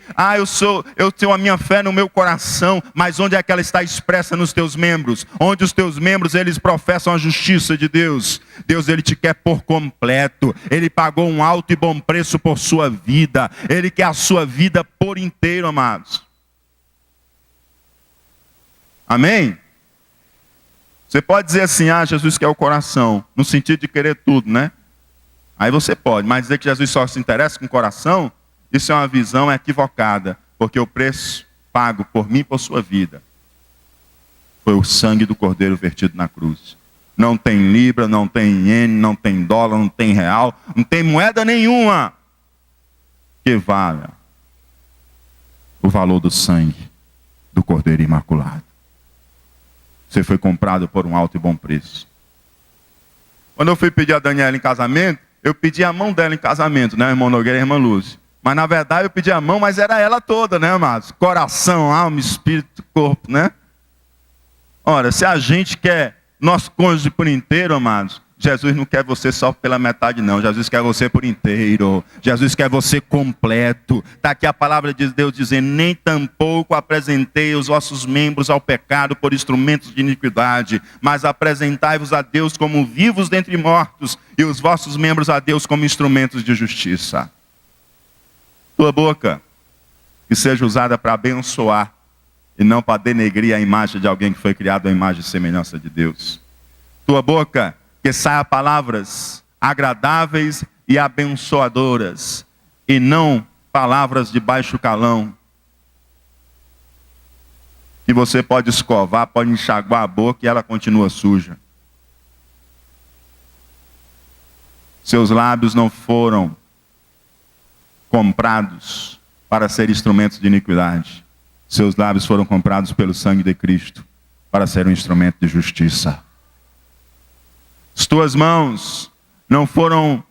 eu tenho a minha fé no meu coração, mas onde é que ela está expressa nos teus membros? Onde os teus membros, eles professam a justiça de Deus. Deus, ele te quer por completo. Ele pagou um alto e bom preço por sua vida. Ele quer a sua vida por inteiro, amados. Amém? Você pode dizer assim, Jesus quer o coração, no sentido de querer tudo, né? Aí você pode, mas dizer que Jesus só se interessa com o coração, isso é uma visão equivocada, porque o preço pago por mim e por sua vida foi o sangue do Cordeiro vertido na cruz. Não tem libra, não tem iene, não tem dólar, não tem real, não tem moeda nenhuma que valha o valor do sangue do Cordeiro Imaculado. Você foi comprado por um alto e bom preço. Quando eu fui pedir a Daniela em casamento, eu pedi a mão dela em casamento, né, irmão Nogueira e irmã Lúcia. Mas na verdade eu pedi a mão, mas era ela toda, né, amados? Coração, alma, espírito, corpo, né? Ora, se a gente quer nosso cônjuge por inteiro, amados, Jesus não quer você só pela metade, não. Jesus quer você por inteiro. Jesus quer você completo. Está aqui a palavra de Deus dizendo: nem tampouco apresentei os vossos membros ao pecado por instrumentos de iniquidade, mas apresentai-vos a Deus como vivos dentre mortos, e os vossos membros a Deus como instrumentos de justiça. Tua boca, que seja usada para abençoar, e não para denegrir a imagem de alguém que foi criado à imagem e semelhança de Deus. Tua boca, que saia palavras agradáveis e abençoadoras, e não palavras de baixo calão, que você pode escovar, pode enxaguar a boca e ela continua suja. Seus lábios não foram comprados para ser instrumentos de iniquidade. Seus lábios foram comprados pelo sangue de Cristo para ser um instrumento de justiça. As tuas mãos não foram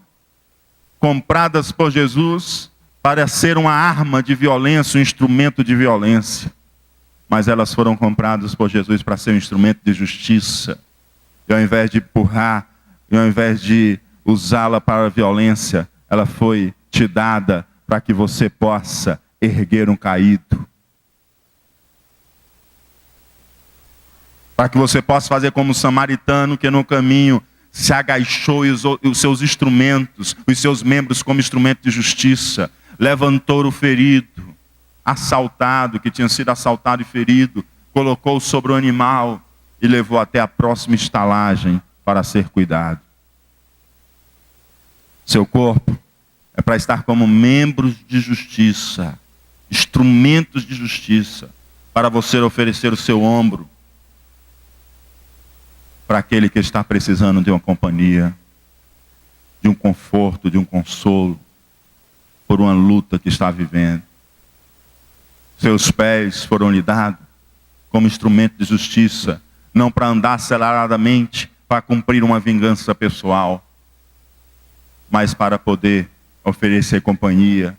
compradas por Jesus para ser uma arma de violência, um instrumento de violência. Mas elas foram compradas por Jesus para ser um instrumento de justiça. E ao invés de empurrar, e ao invés de usá-la para a violência, ela foi te dada para que você possa erguer um caído. Para que você possa fazer como o samaritano que no caminho se agachou e usou os seus instrumentos, os seus membros como instrumento de justiça. Levantou o ferido, assaltado, que tinha sido assaltado e ferido, colocou sobre o animal e levou até a próxima estalagem para ser cuidado. Seu corpo é para estar como membros de justiça, instrumentos de justiça, para você oferecer o seu ombro para aquele que está precisando de uma companhia, de um conforto, de um consolo, por uma luta que está vivendo. Seus pés foram lhe dados como instrumento de justiça, não para andar aceleradamente, para cumprir uma vingança pessoal, mas para poder oferecer companhia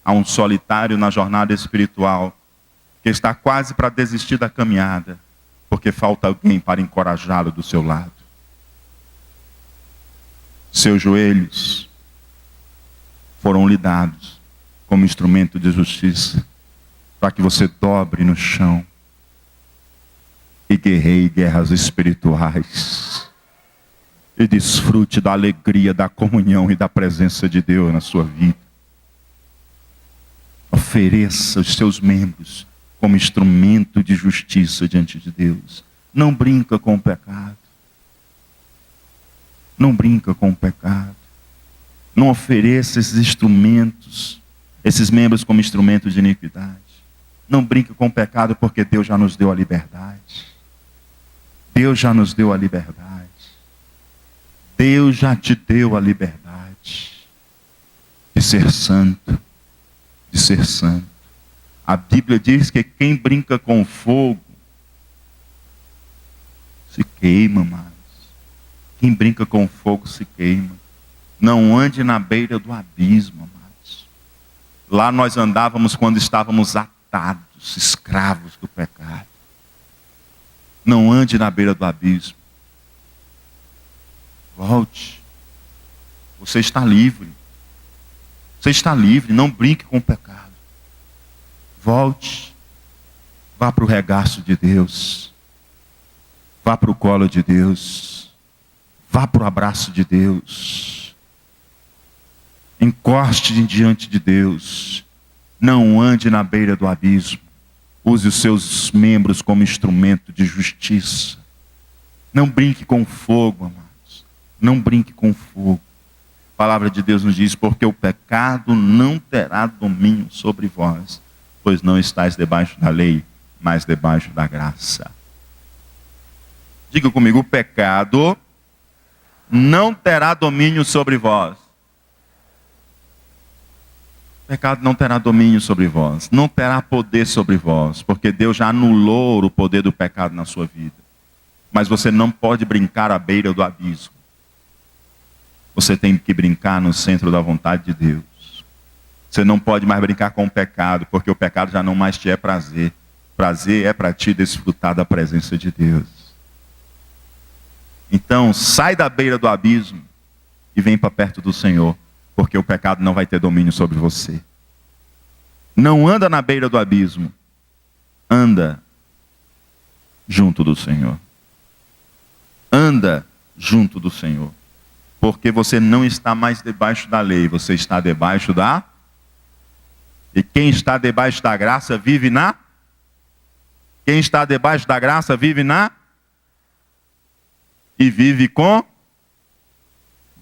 a um solitário na jornada espiritual, que está quase para desistir da caminhada, porque falta alguém para encorajá-lo do seu lado. Seus joelhos foram lhe dados como instrumento de justiça, para que você dobre no chão e guerreie guerras espirituais e desfrute da alegria, da comunhão e da presença de Deus na sua vida. Ofereça os seus membros como instrumento de justiça diante de Deus. Não brinca com o pecado. Não brinca com o pecado. Não ofereça esses instrumentos, esses membros como instrumentos de iniquidade. Não brinca com o pecado, porque Deus já nos deu a liberdade. Deus já nos deu a liberdade. Deus já te deu a liberdade de ser santo. De ser santo. A Bíblia diz que quem brinca com fogo se queima, amados. Quem brinca com fogo se queima. Não ande na beira do abismo, amados. Lá nós andávamos quando estávamos atados, escravos do pecado. Não ande na beira do abismo. Volte Você está livre. Você está livre, não brinque com o pecado. Volte. Vá para o regaço de Deus. Vá para o colo de Deus. Vá para o abraço de Deus. Encoste diante de Deus. Não ande na beira do abismo. Use os seus membros como instrumento de justiça. Não brinque com fogo, amados. Não brinque com fogo. A palavra de Deus nos diz, porque o pecado não terá domínio sobre vós, pois não estáis debaixo da lei, mas debaixo da graça. Diga comigo, o pecado não terá domínio sobre vós. O pecado não terá domínio sobre vós, não terá poder sobre vós, porque Deus já anulou o poder do pecado na sua vida. Mas você não pode brincar à beira do abismo. Você tem que brincar no centro da vontade de Deus. Você não pode mais brincar com o pecado, porque o pecado já não mais te é prazer. Prazer é para ti desfrutar da presença de Deus. Então, sai da beira do abismo e vem para perto do Senhor, porque o pecado não vai ter domínio sobre você. Não anda na beira do abismo, anda junto do Senhor. Anda junto do Senhor. Porque você não está mais debaixo da lei, você está debaixo da... E quem está debaixo da graça vive na... Quem está debaixo da graça vive na... E vive com...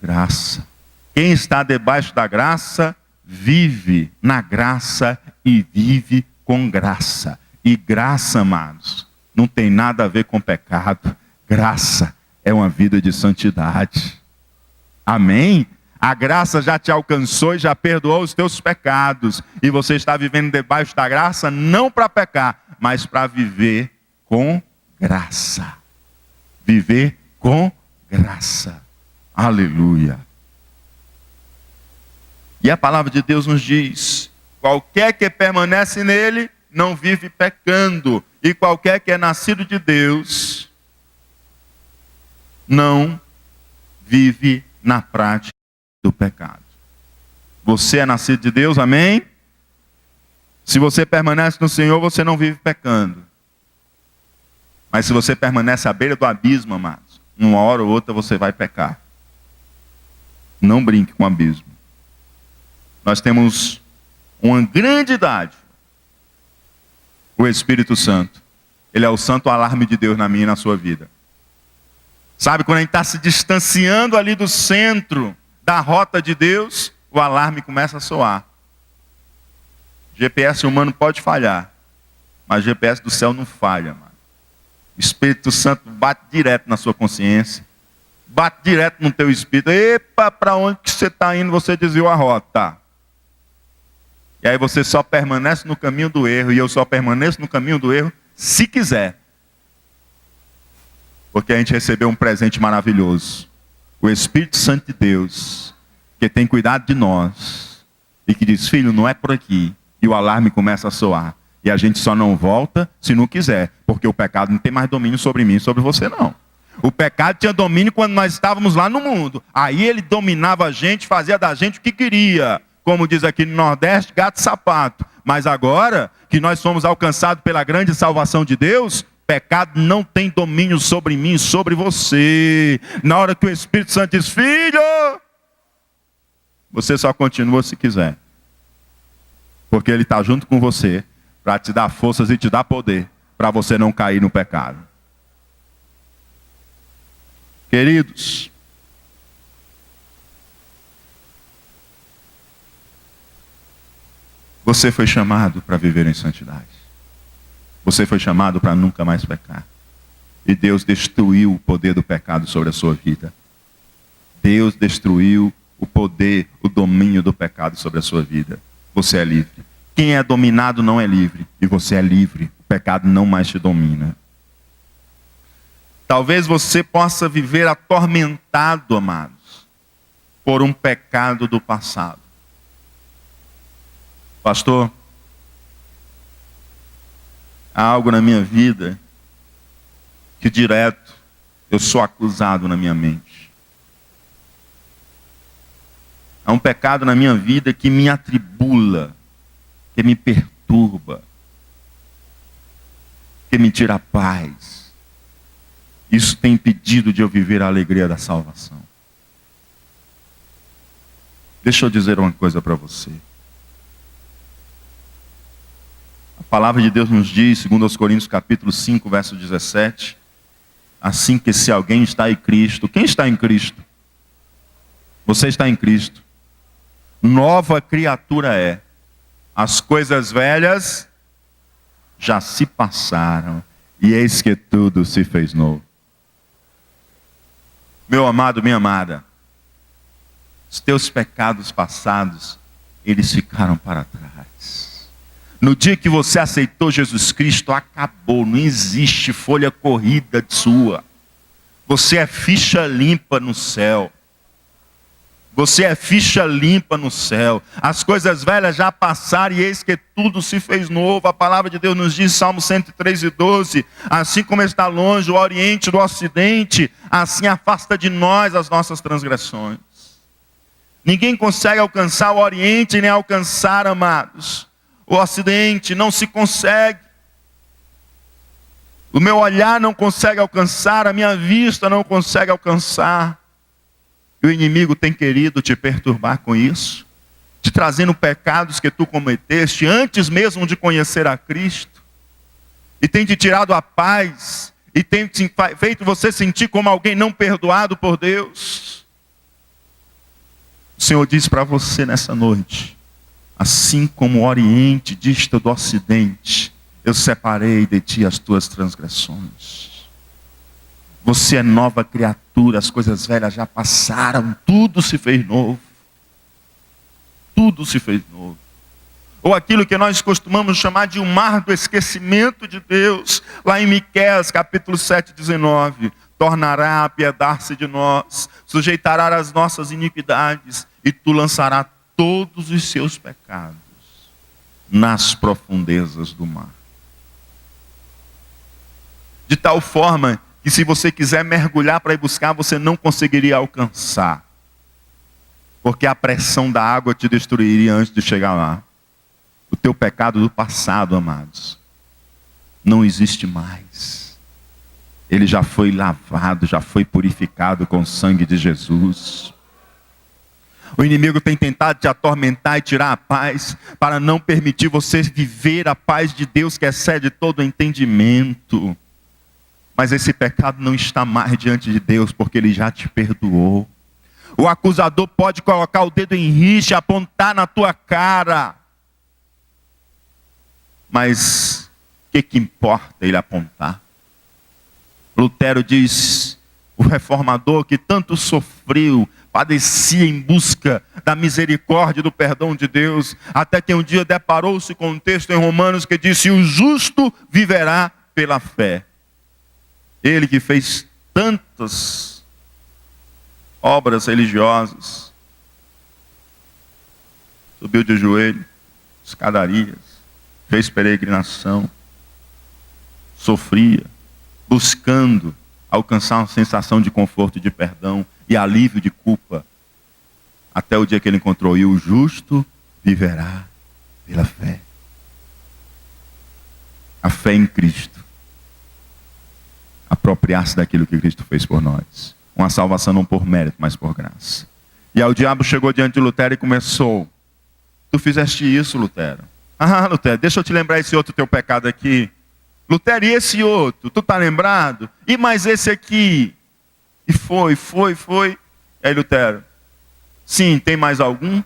graça. Quem está debaixo da graça, vive na graça e vive com graça. E graça, amados, não tem nada a ver com pecado. Graça é uma vida de santidade. Amém? A graça já te alcançou e já perdoou os teus pecados. E você está vivendo debaixo da graça, não para pecar, mas para viver com graça. Viver com graça. Aleluia. E a palavra de Deus nos diz, qualquer que permanece nele, não vive pecando. E qualquer que é nascido de Deus, não vive na prática do pecado. Você é nascido de Deus, amém? Se você permanece no Senhor, você não vive pecando. Mas se você permanece à beira do abismo, amados, uma hora ou outra você vai pecar. Não brinque com o abismo. Nós temos uma grande dádiva. O Espírito Santo. Ele é o santo alarme de Deus na minha e na sua vida. Sabe, quando a gente está se distanciando ali do centro da rota de Deus, o alarme começa a soar. GPS humano pode falhar, mas GPS do céu não falha, mano. O Espírito Santo bate direto na sua consciência, bate direto no teu espírito. Epa, para onde que você está indo? Você desviou a rota. E aí você só permanece no caminho do erro, e eu só permaneço no caminho do erro se quiser. Porque a gente recebeu um presente maravilhoso. O Espírito Santo de Deus, que tem cuidado de nós. E que diz, filho, não é por aqui. E o alarme começa a soar. E a gente só não volta se não quiser. Porque o pecado não tem mais domínio sobre mim e sobre você não. O pecado tinha domínio quando nós estávamos lá no mundo. Aí ele dominava a gente, fazia da gente o que queria. Como diz aqui no Nordeste, gato e sapato. Mas agora que nós somos alcançados pela grande salvação de Deus, pecado não tem domínio sobre mim e sobre você. Na hora que o Espírito Santo diz, filho, você só continua se quiser. Porque ele está junto com você para te dar forças e te dar poder para você não cair no pecado. Queridos, você foi chamado para viver em santidade. Você foi chamado para nunca mais pecar. E Deus destruiu o poder do pecado sobre a sua vida. Deus destruiu o poder, o domínio do pecado sobre a sua vida. Você é livre. Quem é dominado não é livre. E você é livre. O pecado não mais te domina. Talvez você possa viver atormentado, amados, por um pecado do passado. Pastor, há algo na minha vida que direto eu sou acusado na minha mente. Há um pecado na minha vida que me atribula, que me perturba, que me tira a paz. Isso tem impedido de eu viver a alegria da salvação. Deixa eu dizer uma coisa para você. A palavra de Deus nos diz, segundo aos Coríntios capítulo 5, verso 17, assim que se alguém está em Cristo, quem está em Cristo? Você está em Cristo. Nova criatura é. As coisas velhas já se passaram, e eis que tudo se fez novo. Meu amado, minha amada, os teus pecados passados, eles ficaram para trás. No dia que você aceitou Jesus Cristo, acabou, não existe folha corrida sua. Você é ficha limpa no céu. Você é ficha limpa no céu. As coisas velhas já passaram e eis que tudo se fez novo. A palavra de Deus nos diz, Salmo 103:12, assim como está longe o oriente do ocidente, assim afasta de nós as nossas transgressões. Ninguém consegue alcançar o oriente nem alcançar, amados, o ocidente, não se consegue. O meu olhar não consegue alcançar, a minha vista não consegue alcançar. E o inimigo tem querido te perturbar com isso, te trazendo pecados que tu cometeste antes mesmo de conhecer a Cristo, e tem te tirado a paz, e tem feito você sentir como alguém não perdoado por Deus. O Senhor diz para você nessa noite, assim como o Oriente dista do Ocidente, eu separei de ti as tuas transgressões. Você é nova criatura, as coisas velhas já passaram, tudo se fez novo. Tudo se fez novo. Ou aquilo que nós costumamos chamar de um mar do esquecimento de Deus, lá em Miqueias capítulo 7:19. Tornará a apiedar-se de nós, sujeitará as nossas iniquidades, e tu lançarás todos os seus pecados nas profundezas do mar. De tal forma que se você quiser mergulhar para ir buscar, você não conseguiria alcançar. Porque a pressão da água te destruiria antes de chegar lá. O teu pecado do passado, amados, não existe mais. Ele já foi lavado, já foi purificado com o sangue de Jesus. O inimigo tem tentado te atormentar e tirar a paz, para não permitir você viver a paz de Deus que excede todo o entendimento. Mas esse pecado não está mais diante de Deus, porque Ele já te perdoou. O acusador pode colocar o dedo em rixa, apontar na tua cara. Mas o que importa ele apontar? Lutero diz, o reformador que tanto sofreu, padecia em busca da misericórdia e do perdão de Deus, até que um dia deparou-se com um texto em Romanos que disse, o justo viverá pela fé. Ele que fez tantas obras religiosas, subiu de joelho, escadarias, fez peregrinação, sofria, buscando alcançar uma sensação de conforto, de perdão e alívio de culpa, até o dia que ele encontrou, e o justo viverá pela fé. A fé em Cristo. Apropriar-se daquilo que Cristo fez por nós. Uma salvação não por mérito, mas por graça. E aí o diabo chegou diante de Lutero e começou. Tu fizeste isso, Lutero. Ah, Lutero, deixa eu te lembrar esse outro teu pecado aqui. Lutero, e esse outro? Tu está lembrado? E mais esse aqui? E foi. E aí Lutero, sim, tem mais algum?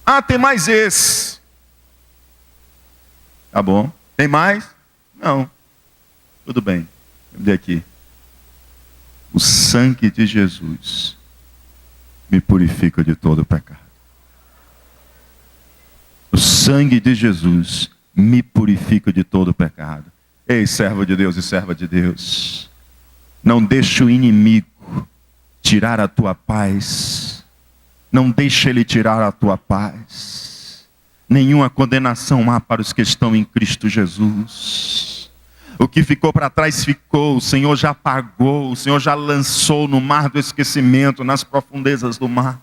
Ah, tem mais esse. Tá bom. Tem mais? Não. Tudo bem. Vem aqui. O sangue de Jesus me purifica de todo o pecado. O sangue de Jesus me purifica de todo o pecado. Ei, servo de Deus e serva de Deus, não deixe o inimigo tirar a tua paz. Não deixe ele tirar a tua paz. Nenhuma condenação há para os que estão em Cristo Jesus. O que ficou para trás ficou, o Senhor já apagou, o Senhor já lançou no mar do esquecimento, nas profundezas do mar.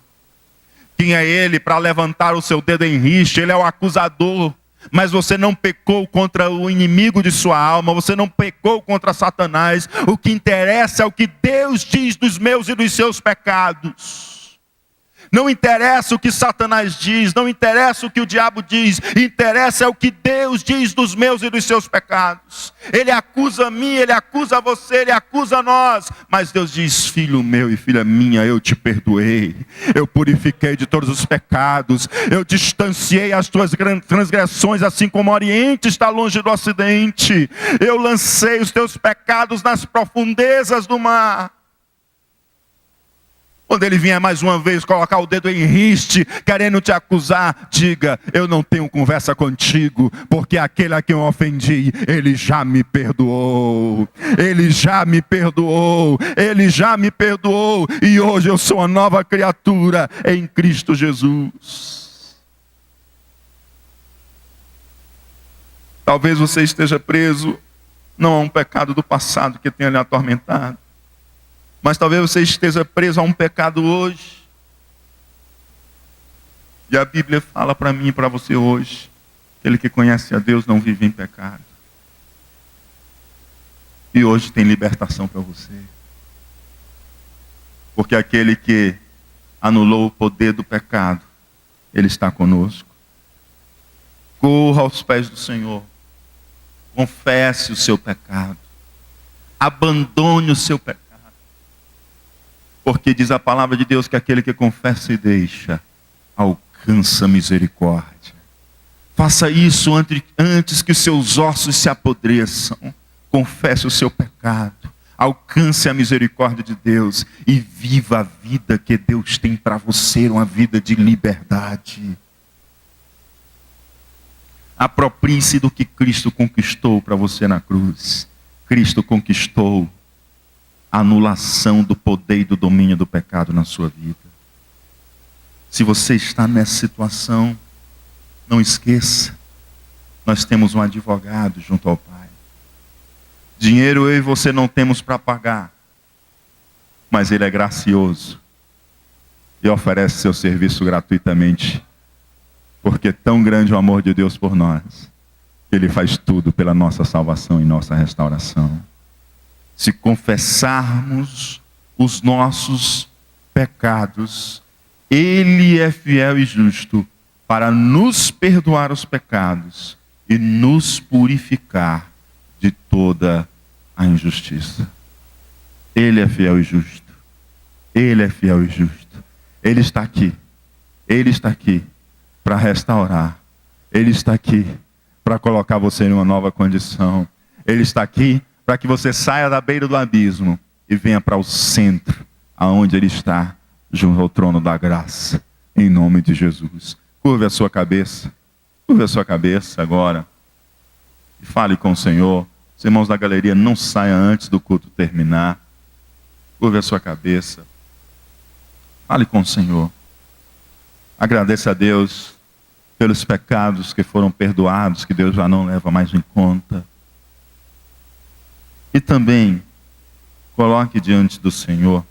Quem é Ele para levantar o seu dedo em riste? Ele é o acusador. Mas você não pecou contra o inimigo de sua alma, você não pecou contra Satanás. O que interessa é o que Deus diz dos meus e dos seus pecados. Não interessa o que Satanás diz, não interessa o que o diabo diz, interessa é o que Deus diz dos meus e dos seus pecados. Ele acusa a mim, ele acusa você, ele acusa nós, mas Deus diz: filho meu e filha minha, eu te perdoei, eu purifiquei de todos os pecados, eu distanciei as tuas transgressões, assim como o Oriente está longe do Ocidente, eu lancei os teus pecados nas profundezas do mar. Quando ele vier mais uma vez colocar o dedo em riste, querendo te acusar, diga: eu não tenho conversa contigo, porque aquele a quem eu ofendi, ele já me perdoou. Ele já me perdoou. Ele já me perdoou. E hoje eu sou uma nova criatura em Cristo Jesus. Talvez você esteja preso, não a um pecado do passado que tenha lhe atormentado, mas talvez você esteja preso a um pecado hoje. E a Bíblia fala para mim e para você hoje: aquele que conhece a Deus não vive em pecado. E hoje tem libertação para você. Porque aquele que anulou o poder do pecado, Ele está conosco. Corra aos pés do Senhor. Confesse o seu pecado. Abandone o seu pecado. Porque diz a palavra de Deus que aquele que confessa e deixa, alcança misericórdia. Faça isso antes que os seus ossos se apodreçam. Confesse o seu pecado. Alcance a misericórdia de Deus. E viva a vida que Deus tem para você, uma vida de liberdade. Aproprie-se do que Cristo conquistou para você na cruz. Cristo conquistou a anulação do poder e do domínio do pecado na sua vida. Se você está nessa situação, não esqueça, nós temos um advogado junto ao Pai. Dinheiro eu e você não temos para pagar, mas Ele é gracioso e oferece seu serviço gratuitamente, porque é tão grande o amor de Deus por nós, que Ele faz tudo pela nossa salvação e nossa restauração. Se confessarmos os nossos pecados, Ele é fiel e justo para nos perdoar os pecados e nos purificar de toda a injustiça. Ele é fiel e justo. Ele é fiel e justo. Ele está aqui. Ele está aqui para restaurar. Ele está aqui para colocar você em uma nova condição. Ele está aqui para que você saia da beira do abismo e venha para o centro, aonde Ele está, junto ao trono da graça, em nome de Jesus. Curve a sua cabeça agora, e fale com o Senhor. Os irmãos da galeria, não saia antes do culto terminar. Curve a sua cabeça, fale com o Senhor. Agradeça a Deus pelos pecados que foram perdoados, que Deus já não leva mais em conta. E também coloque diante do Senhor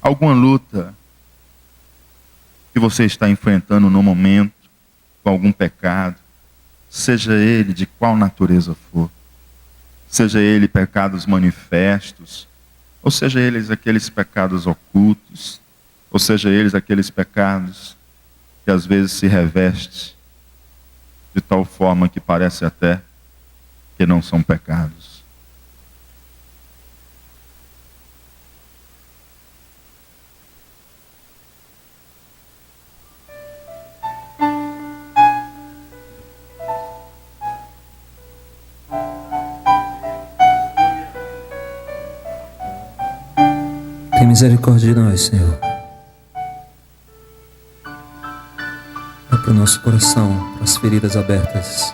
alguma luta que você está enfrentando no momento, com algum pecado, seja ele de qual natureza for, seja ele pecados manifestos, ou seja eles aqueles pecados ocultos, ou seja eles aqueles pecados que às vezes se revestem de tal forma que parece até que não são pecados. Tem misericórdia de nós, Senhor. É para o nosso coração, para as feridas abertas.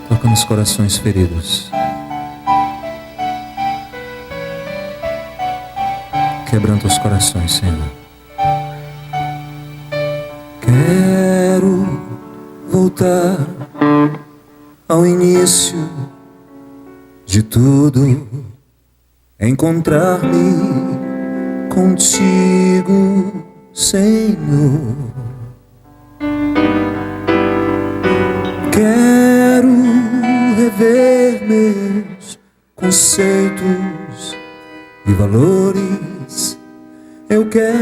Toca nos corações feridos. Quebranta os corações, Senhor. Quero voltar ao início de tudo, encontrar-me contigo, Senhor. Quero rever meus conceitos e valores. Eu quero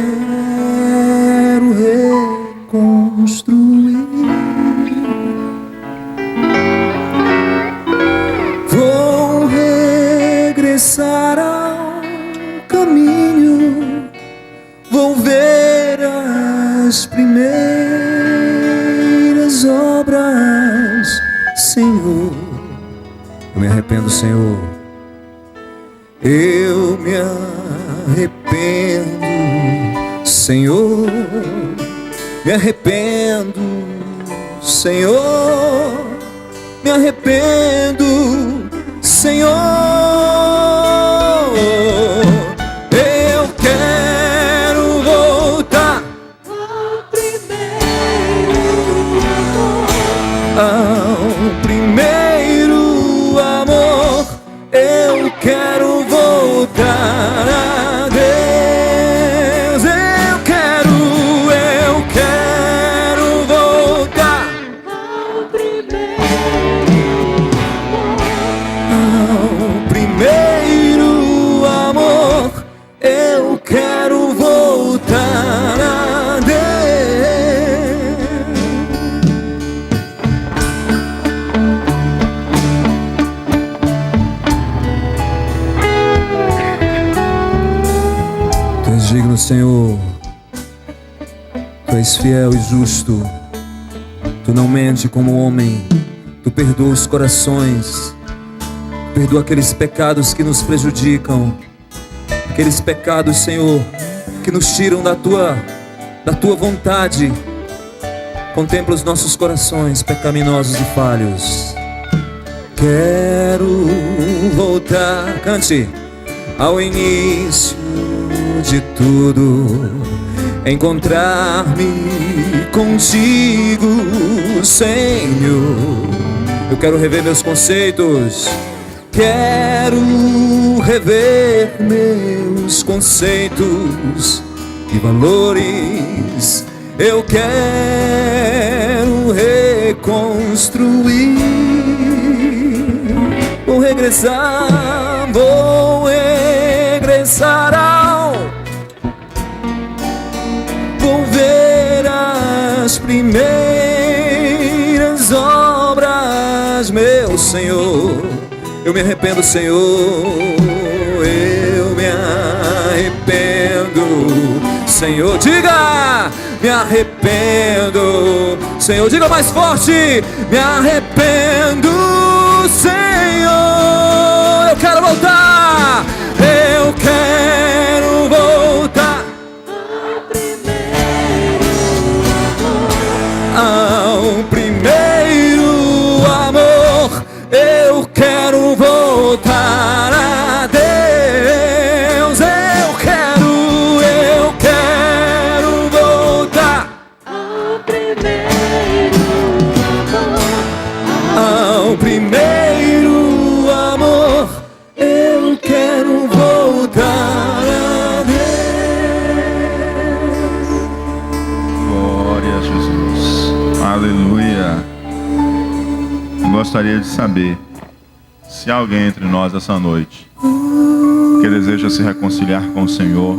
reconstruir. Vou regressar ao caminho. Vou ver as primeiras obras, Senhor. Eu me arrependo, Senhor. Eu me arrependo, Senhor. Me arrependo, Senhor. Me arrependo, Senhor. Eu quero voltar ao primeiro amor. Eu quero voltar a Deus. Eu quero voltar ao primeiro amor. Eu quero voltar a Deus. Tu és digno, Senhor. Tu és fiel e justo. Tu não mente como homem. Tu perdoa os corações. Perdoa aqueles pecados que nos prejudicam. Aqueles pecados, Senhor, que nos tiram da tua vontade. Contempla os nossos corações pecaminosos e falhos. Quero voltar, cante, ao início de tudo, encontrar-me contigo, Senhor. Eu quero rever meus conceitos. Quero rever meus conceitos e valores. Eu quero reconstruir. Vou regressar ao. Vou ver as primeiras obras, meu Senhor. Eu me arrependo, Senhor. Eu me arrependo, Senhor. Diga! Me arrependo, Senhor. Diga mais forte. Me arrependo, Senhor. Eu quero voltar. Eu quero voltar ao primeiro amor. Eu quero voltar a Deus. Eu quero voltar ao primeiro amor. Eu quero voltar a Deus. Glória a Jesus. Aleluia. Eu gostaria de saber se há alguém entre nós essa noite que deseja se reconciliar com o Senhor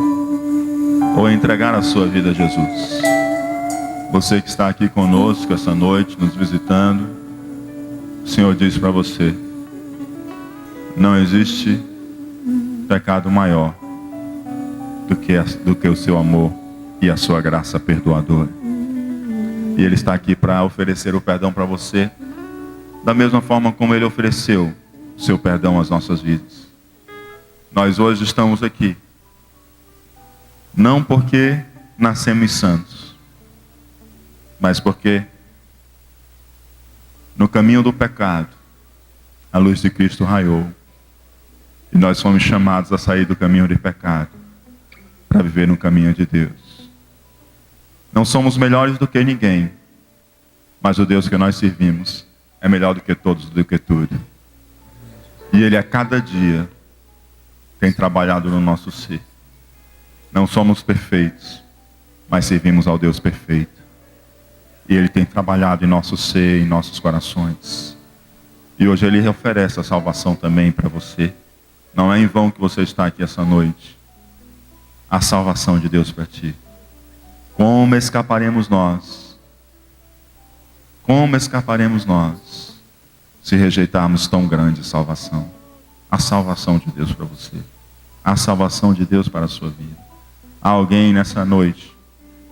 ou entregar a sua vida a Jesus. Você que está aqui conosco essa noite, nos visitando, o Senhor diz para você: não existe pecado maior do que o seu amor e a sua graça perdoadora. E Ele está aqui para oferecer o perdão para você, da mesma forma como Ele ofereceu o seu perdão às nossas vidas. Nós hoje estamos aqui, não porque nascemos santos, mas porque no caminho do pecado, a luz de Cristo raiou. E nós fomos chamados a sair do caminho de pecado, para viver no caminho de Deus. Não somos melhores do que ninguém, mas o Deus que nós servimos é melhor do que todos, do que tudo. E Ele a cada dia tem trabalhado no nosso ser. Não somos perfeitos, mas servimos ao Deus perfeito. E Ele tem trabalhado em nosso ser, em nossos corações. E hoje Ele oferece a salvação também para você. Não é em vão que você está aqui essa noite. A salvação de Deus para ti. Como escaparemos nós? Como escaparemos nós se rejeitarmos tão grande salvação? A salvação de Deus para você. A salvação de Deus para a sua vida. Há alguém nessa noite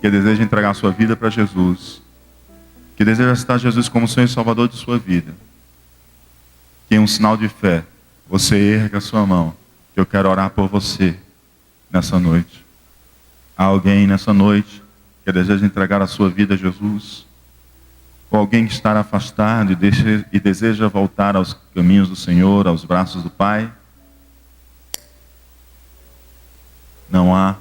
que deseja entregar a sua vida para Jesus, que deseja aceitar Jesus como Senhor e Salvador de sua vida, que em um sinal de fé, você erga a sua mão, que eu quero orar por você nessa noite. Há alguém nessa noite que deseja entregar a sua vida a Jesus, ou alguém que está afastado e deseja voltar aos caminhos do Senhor, aos braços do Pai? Não há.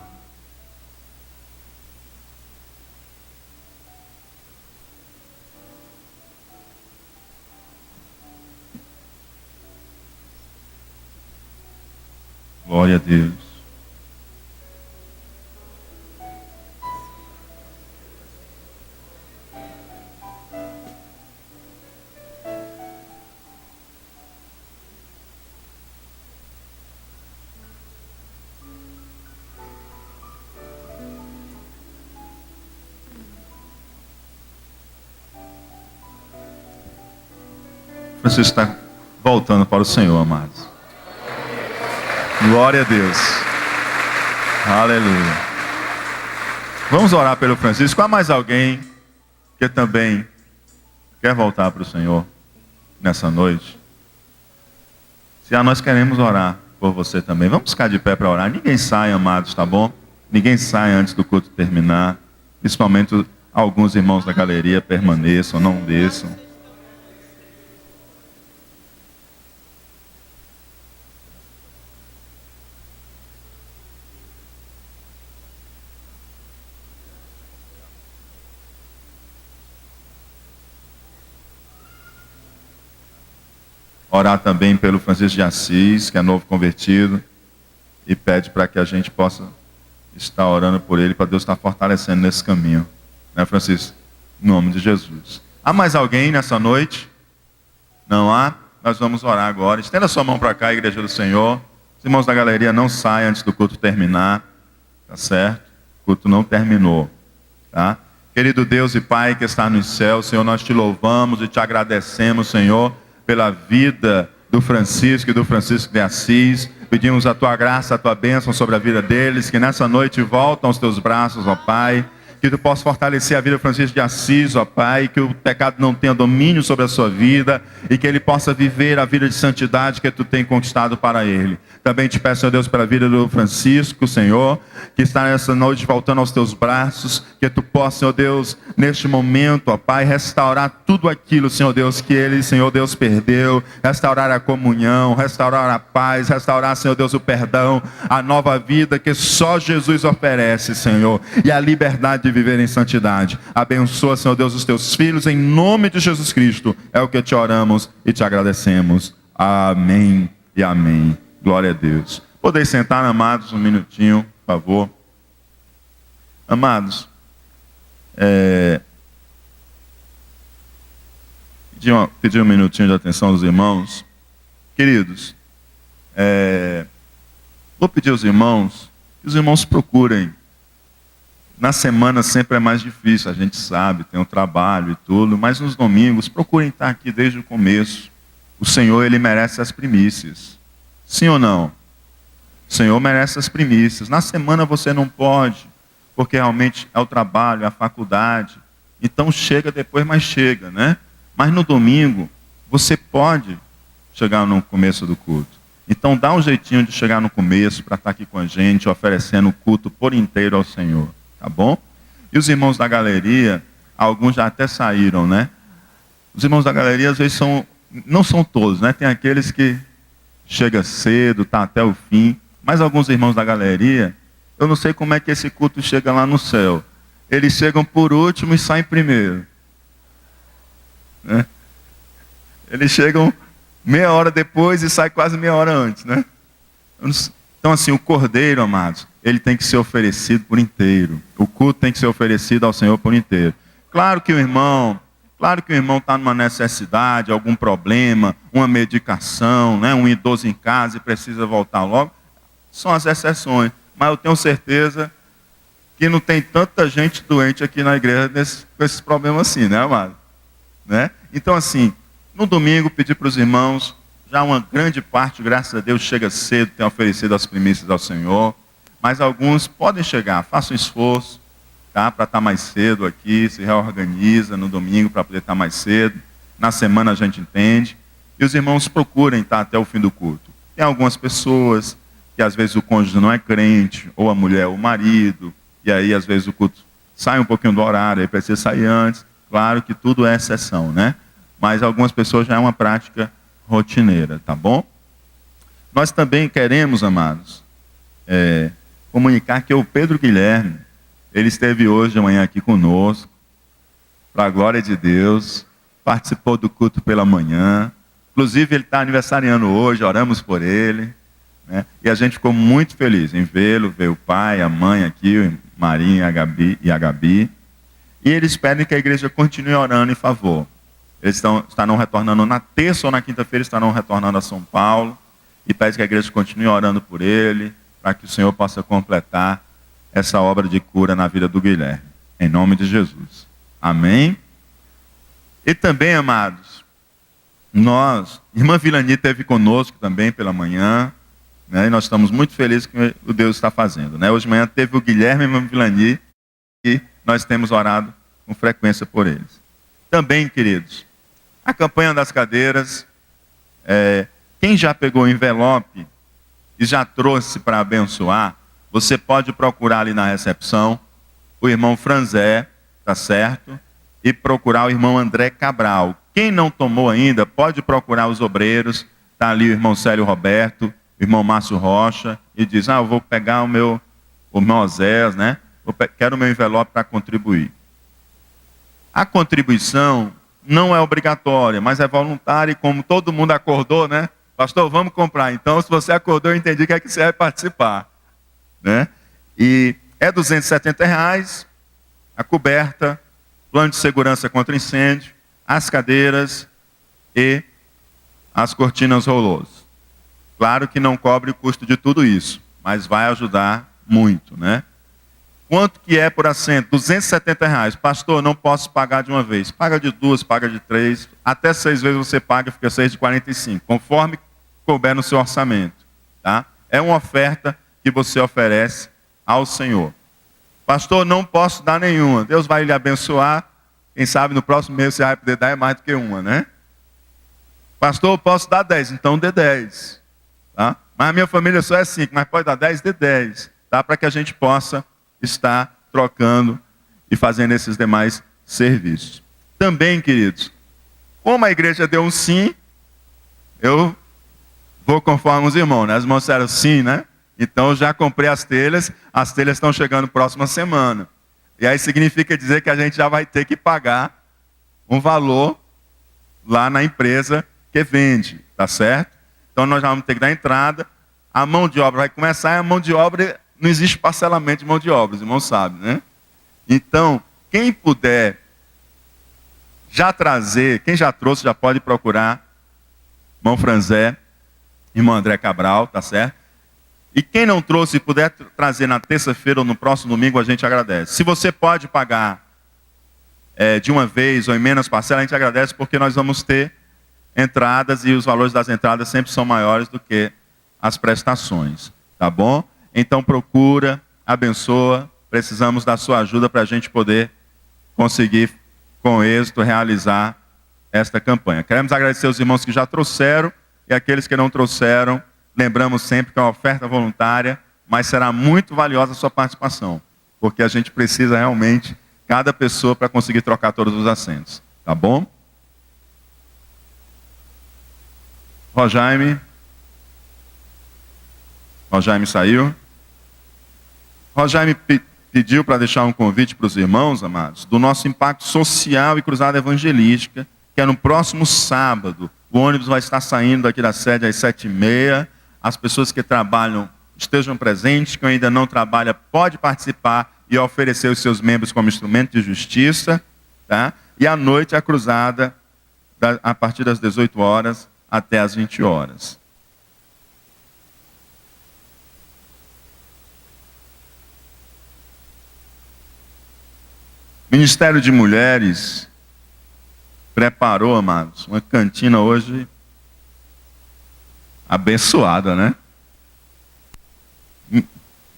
Glória a Deus. Você está voltando para o Senhor, amados. Glória a Deus. Aleluia. Vamos orar pelo Francisco. Há mais alguém que também quer voltar para o Senhor nessa noite? Se há, nós queremos orar por você também. Vamos ficar de pé para orar. Ninguém sai, amados, tá bom? Ninguém sai antes do culto terminar. Principalmente alguns irmãos da galeria permaneçam, não desçam. Orar também pelo Francisco de Assis, que é novo convertido, e pede para que a gente possa estar orando por ele, para Deus estar fortalecendo nesse caminho. Né, Francisco? Em nome de Jesus. Há mais alguém nessa noite? Não há? Nós vamos orar agora. Estenda sua mão para cá, Igreja do Senhor. Os irmãos da galeria, não saiam antes do culto terminar. Tá certo? O culto não terminou. Tá? Querido Deus e Pai que está nos céus, Senhor, nós te louvamos e te agradecemos, Senhor, pela vida do Francisco e do Francisco de Assis. Pedimos a tua graça, a tua bênção sobre a vida deles, que nessa noite voltam aos teus braços, ó Pai. Que tu possa fortalecer a vida do Francisco de Assis, ó Pai, que o pecado não tenha domínio sobre a sua vida e que ele possa viver a vida de santidade que tu tem conquistado para ele. Também te peço, Senhor Deus, pela vida do Francisco, Senhor, que está nessa noite voltando aos teus braços, que tu possa, Senhor Deus, neste momento, ó Pai, restaurar tudo aquilo, Senhor Deus, que ele, Senhor Deus, perdeu, restaurar a comunhão, restaurar a paz, restaurar, Senhor Deus, o perdão, a nova vida que só Jesus oferece, Senhor, e a liberdade de viver em santidade. Abençoa, Senhor Deus, os teus filhos, em nome de Jesus Cristo, é o que te oramos e te agradecemos. Amém e amém. Glória a Deus. Podeis sentar, amados, um minutinho, por favor. Amados, pedir um minutinho de atenção dos irmãos. Queridos, vou pedir aos irmãos, que os irmãos procurem. Na semana sempre é mais difícil, a gente sabe, tem o trabalho e tudo, mas nos domingos procurem estar aqui desde o começo. O Senhor, Ele merece as primícias. Sim ou não? O Senhor merece as primícias. Na semana você não pode, porque realmente é o trabalho, é a faculdade. Então chega depois, mas chega, né? Mas no domingo, você pode chegar no começo do culto. Então dá um jeitinho de chegar no começo para estar aqui com a gente, oferecendo o culto por inteiro ao Senhor. Tá bom? E os irmãos da galeria, alguns já até saíram, né? Os irmãos da galeria às vezes não são todos, né? Tem aqueles que chegam cedo, tá até o fim. Mas alguns irmãos da galeria, eu não sei como é que esse culto chega lá no céu. Eles chegam por último e saem primeiro. Né? Eles chegam meia hora depois e saem quase meia hora antes, né? Então, assim, o cordeiro, amados, ele tem que ser oferecido por inteiro. O culto tem que ser oferecido ao Senhor por inteiro. Claro que o irmão está numa necessidade, algum problema, uma medicação, né? Um idoso em casa e precisa voltar logo. São as exceções. Mas eu tenho certeza que não tem tanta gente doente aqui na igreja com esses problemas assim, né, amado? Né? Então, assim, no domingo, pedir para os irmãos, já uma grande parte, graças a Deus, chega cedo, tem oferecido as primícias ao Senhor, mas alguns podem chegar, façam esforço, tá, para estar mais cedo aqui, se reorganiza no domingo para poder estar mais cedo, na semana a gente entende, e os irmãos procurem estar até o fim do culto. Tem algumas pessoas que às vezes o cônjuge não é crente, ou a mulher ou o marido, e aí às vezes o culto sai um pouquinho do horário, aí precisa sair antes. Claro que tudo é exceção, né? Mas algumas pessoas já é uma prática rotineira, tá bom? Nós também queremos, amados, comunicar que o Pedro Guilherme, ele esteve hoje de manhã aqui conosco, para a glória de Deus, participou do culto pela manhã, inclusive ele está aniversariando hoje, oramos por ele, né? E a gente ficou muito feliz em vê-lo, ver o pai, a mãe aqui, o Marinho e a Gabi. E eles pedem que a igreja continue orando em favor. Eles estarão retornando na terça ou na quinta-feira, estarão retornando a São Paulo. E pedem que a igreja continue orando por ele, para que o Senhor possa completar essa obra de cura na vida do Guilherme. Em nome de Jesus. Amém? E também, amados, irmã Vilani esteve conosco também pela manhã, né, e nós estamos muito felizes com o que Deus está fazendo. Né? Hoje de manhã teve o Guilherme e a irmã Vilani, e nós temos orado com frequência por eles. Também, queridos, a campanha das cadeiras, quem já pegou o envelope e já trouxe para abençoar, você pode procurar ali na recepção o irmão Franzé, tá certo? E procurar o irmão André Cabral. Quem não tomou ainda, pode procurar os obreiros, tá ali o irmão Célio Roberto, o irmão Márcio Rocha, e diz, eu vou pegar o meu Osés, né? Quero o meu envelope para contribuir. A contribuição não é obrigatória, mas é voluntária, e como todo mundo acordou, né? Pastor, vamos comprar. Então, se você acordou, eu entendi que é que você vai participar. Né? E é R$270, a coberta, plano de segurança contra incêndio, as cadeiras e as cortinas rolôs. Claro que não cobre o custo de tudo isso, mas vai ajudar muito, né? Quanto que é por assento? R$270. Pastor, não posso pagar de uma vez. Paga de 2, paga de 3, até 6 vezes você paga, fica 6 de 45, conforme couber no seu orçamento. Tá? É uma oferta que você oferece ao Senhor. Pastor, não posso dar nenhuma. Deus vai lhe abençoar. Quem sabe no próximo mês você vai poder dar mais do que uma, né? Pastor, eu posso dar 10, então dê 10. Tá? Mas a minha família só é 5, mas pode dar 10, dê 10. Tá? Para que a gente possa estar trocando e fazendo esses demais serviços. Também, queridos, como a igreja deu um sim, eu vou conforme os irmãos, né? Os irmãos disseram sim, né? Então eu já comprei as telhas estão chegando próxima semana. E aí significa dizer que a gente já vai ter que pagar um valor lá na empresa que vende, tá certo? Então nós já vamos ter que dar entrada, a mão de obra vai começar, e a mão de obra, não existe parcelamento de mão de obra, os irmãos sabem, né? Então, quem puder já trazer, quem já trouxe, já pode procurar irmão Franzé, irmão André Cabral, tá certo? E quem não trouxe e puder trazer na terça-feira ou no próximo domingo, a gente agradece. Se você pode pagar de uma vez ou em menos parcela, a gente agradece, porque nós vamos ter entradas e os valores das entradas sempre são maiores do que as prestações, tá bom? Então procura, abençoa, precisamos da sua ajuda para a gente poder conseguir com êxito realizar esta campanha. Queremos agradecer os irmãos que já trouxeram e aqueles que não trouxeram. Lembramos sempre que é uma oferta voluntária, mas será muito valiosa a sua participação, porque a gente precisa realmente, cada pessoa, para conseguir trocar todos os assentos. Tá bom? Rojaime saiu. Rojaime pediu para deixar um convite para os irmãos, amados, do nosso impacto social e cruzada evangelística, que é no próximo sábado, O ônibus vai estar saindo daqui da sede às 7h30. As pessoas que trabalham estejam presentes. Quem ainda não trabalha pode participar e oferecer os seus membros como instrumento de justiça. Tá? E à noite a cruzada, a partir das 18 horas até as 20 horas. Ministério de Mulheres preparou, amados, uma cantina hoje abençoada, né?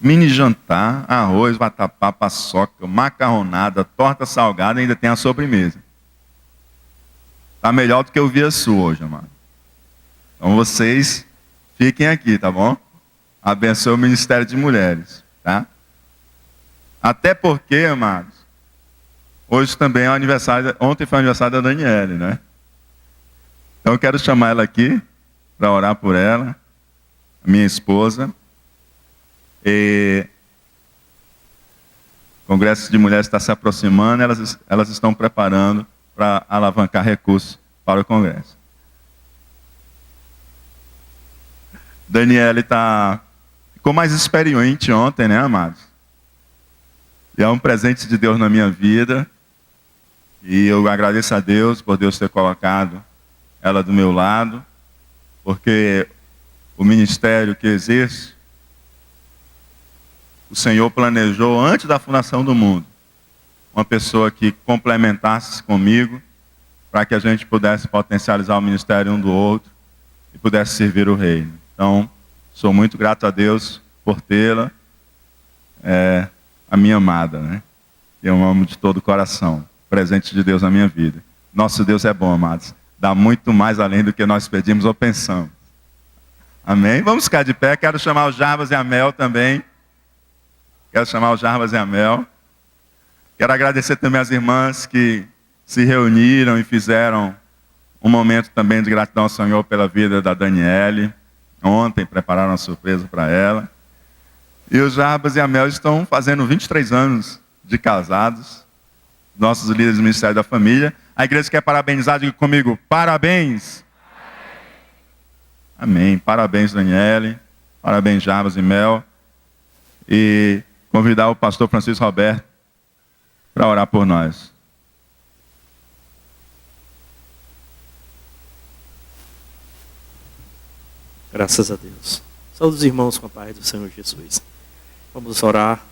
Mini jantar, arroz, vatapá, paçoca, macarronada, torta salgada e ainda tem a sobremesa. Está melhor do que o Via Sul hoje, amado. Então vocês fiquem aqui, tá bom? Abençoe o Ministério de Mulheres, tá? Até porque, amados, hoje também é o aniversário, ontem foi o aniversário da Daniele, né? Então eu quero chamar ela aqui para orar por ela, minha esposa. E o Congresso de Mulheres está se aproximando, elas estão preparando para alavancar recursos para o Congresso. Daniele ficou mais experiente ontem, né, amados? E é um presente de Deus na minha vida. E eu agradeço a Deus por Deus ter colocado ela do meu lado, porque o ministério que exerço, o Senhor planejou antes da fundação do mundo, uma pessoa que complementasse comigo, para que a gente pudesse potencializar o ministério um do outro e pudesse servir o reino. Então, sou muito grato a Deus por tê-la, a minha amada, né? Eu amo de todo o coração. Presente de Deus na minha vida. Nosso Deus é bom, amados. Dá muito mais além do que nós pedimos ou pensamos. Amém? Vamos ficar de pé. Quero chamar o Jarbas e a Mel também. Quero chamar o Jarbas e a Mel. Quero agradecer também às irmãs que se reuniram e fizeram um momento também de gratidão ao Senhor pela vida da Daniele. Ontem prepararam uma surpresa para ela. E o Jarbas e a Mel estão fazendo 23 anos de casados. Nossos líderes do Ministério da Família. A igreja quer parabenizar, diga comigo, parabéns. Amém. Parabéns, Daniele. Parabéns, Jarbas e Mel. E convidar o pastor Francisco Roberto para orar por nós. Graças a Deus. Saúde os irmãos com a paz do Senhor Jesus. Vamos orar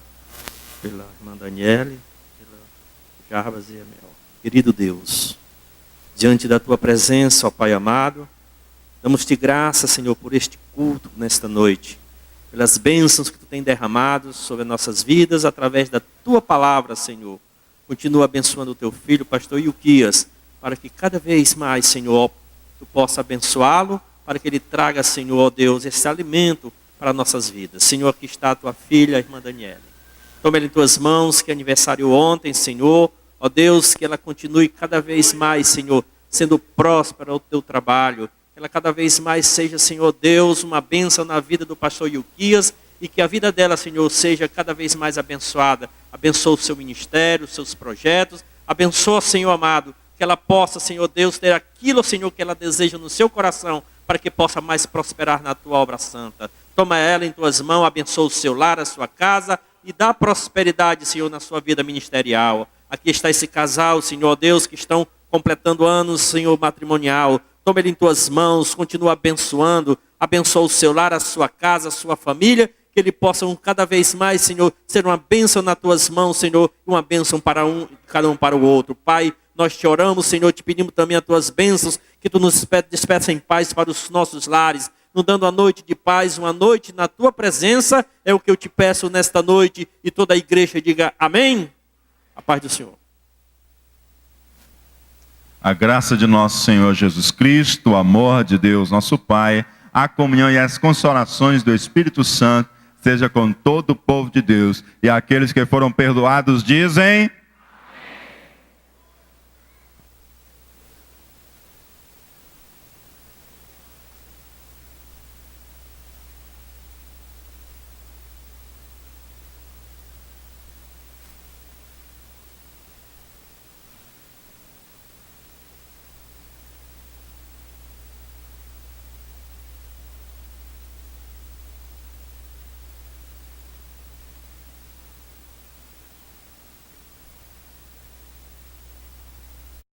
pela irmã Daniele, Jarbas e a Mel. Querido Deus, diante da tua presença, ó Pai amado, damos-te graça, Senhor, por este culto nesta noite, pelas bênçãos que tu tem derramado sobre as nossas vidas, através da tua palavra, Senhor. Continua abençoando o teu filho, pastor Ilquias, para que cada vez mais, Senhor, tu possa abençoá-lo, para que ele traga, Senhor, ó Deus, esse alimento para nossas vidas. Senhor, aqui está a tua filha, a irmã Daniele. Toma ela em tuas mãos, que é aniversário ontem, Senhor. Ó Deus, que ela continue cada vez mais, Senhor, sendo próspera o teu trabalho. Que ela cada vez mais seja, Senhor Deus, uma bênção na vida do pastor Ilquias. E que a vida dela, Senhor, seja cada vez mais abençoada. Abençoa o seu ministério, os seus projetos. Abençoa, Senhor amado, que ela possa, Senhor Deus, ter aquilo, Senhor, que ela deseja no seu coração, para que possa mais prosperar na tua obra santa. Toma ela em tuas mãos, abençoa o seu lar, a sua casa e dá prosperidade, Senhor, na sua vida ministerial. Aqui está esse casal, Senhor Deus, que estão completando anos, Senhor, matrimonial. Toma ele em tuas mãos, continua abençoando. Abençoa o seu lar, a sua casa, a sua família. Que ele possa cada vez mais, Senhor, ser uma bênção nas tuas mãos, Senhor. E uma bênção para cada um para o outro. Pai, nós te oramos, Senhor, te pedimos também as tuas bênçãos. Que tu nos despeça em paz para os nossos lares. Nos dando a noite de paz, uma noite na tua presença. É o que eu te peço nesta noite. E toda a igreja diga amém. A paz do Senhor. A graça de nosso Senhor Jesus Cristo, o amor de Deus, nosso Pai, a comunhão e as consolações do Espírito Santo, seja com todo o povo de Deus. E aqueles que foram perdoados dizem...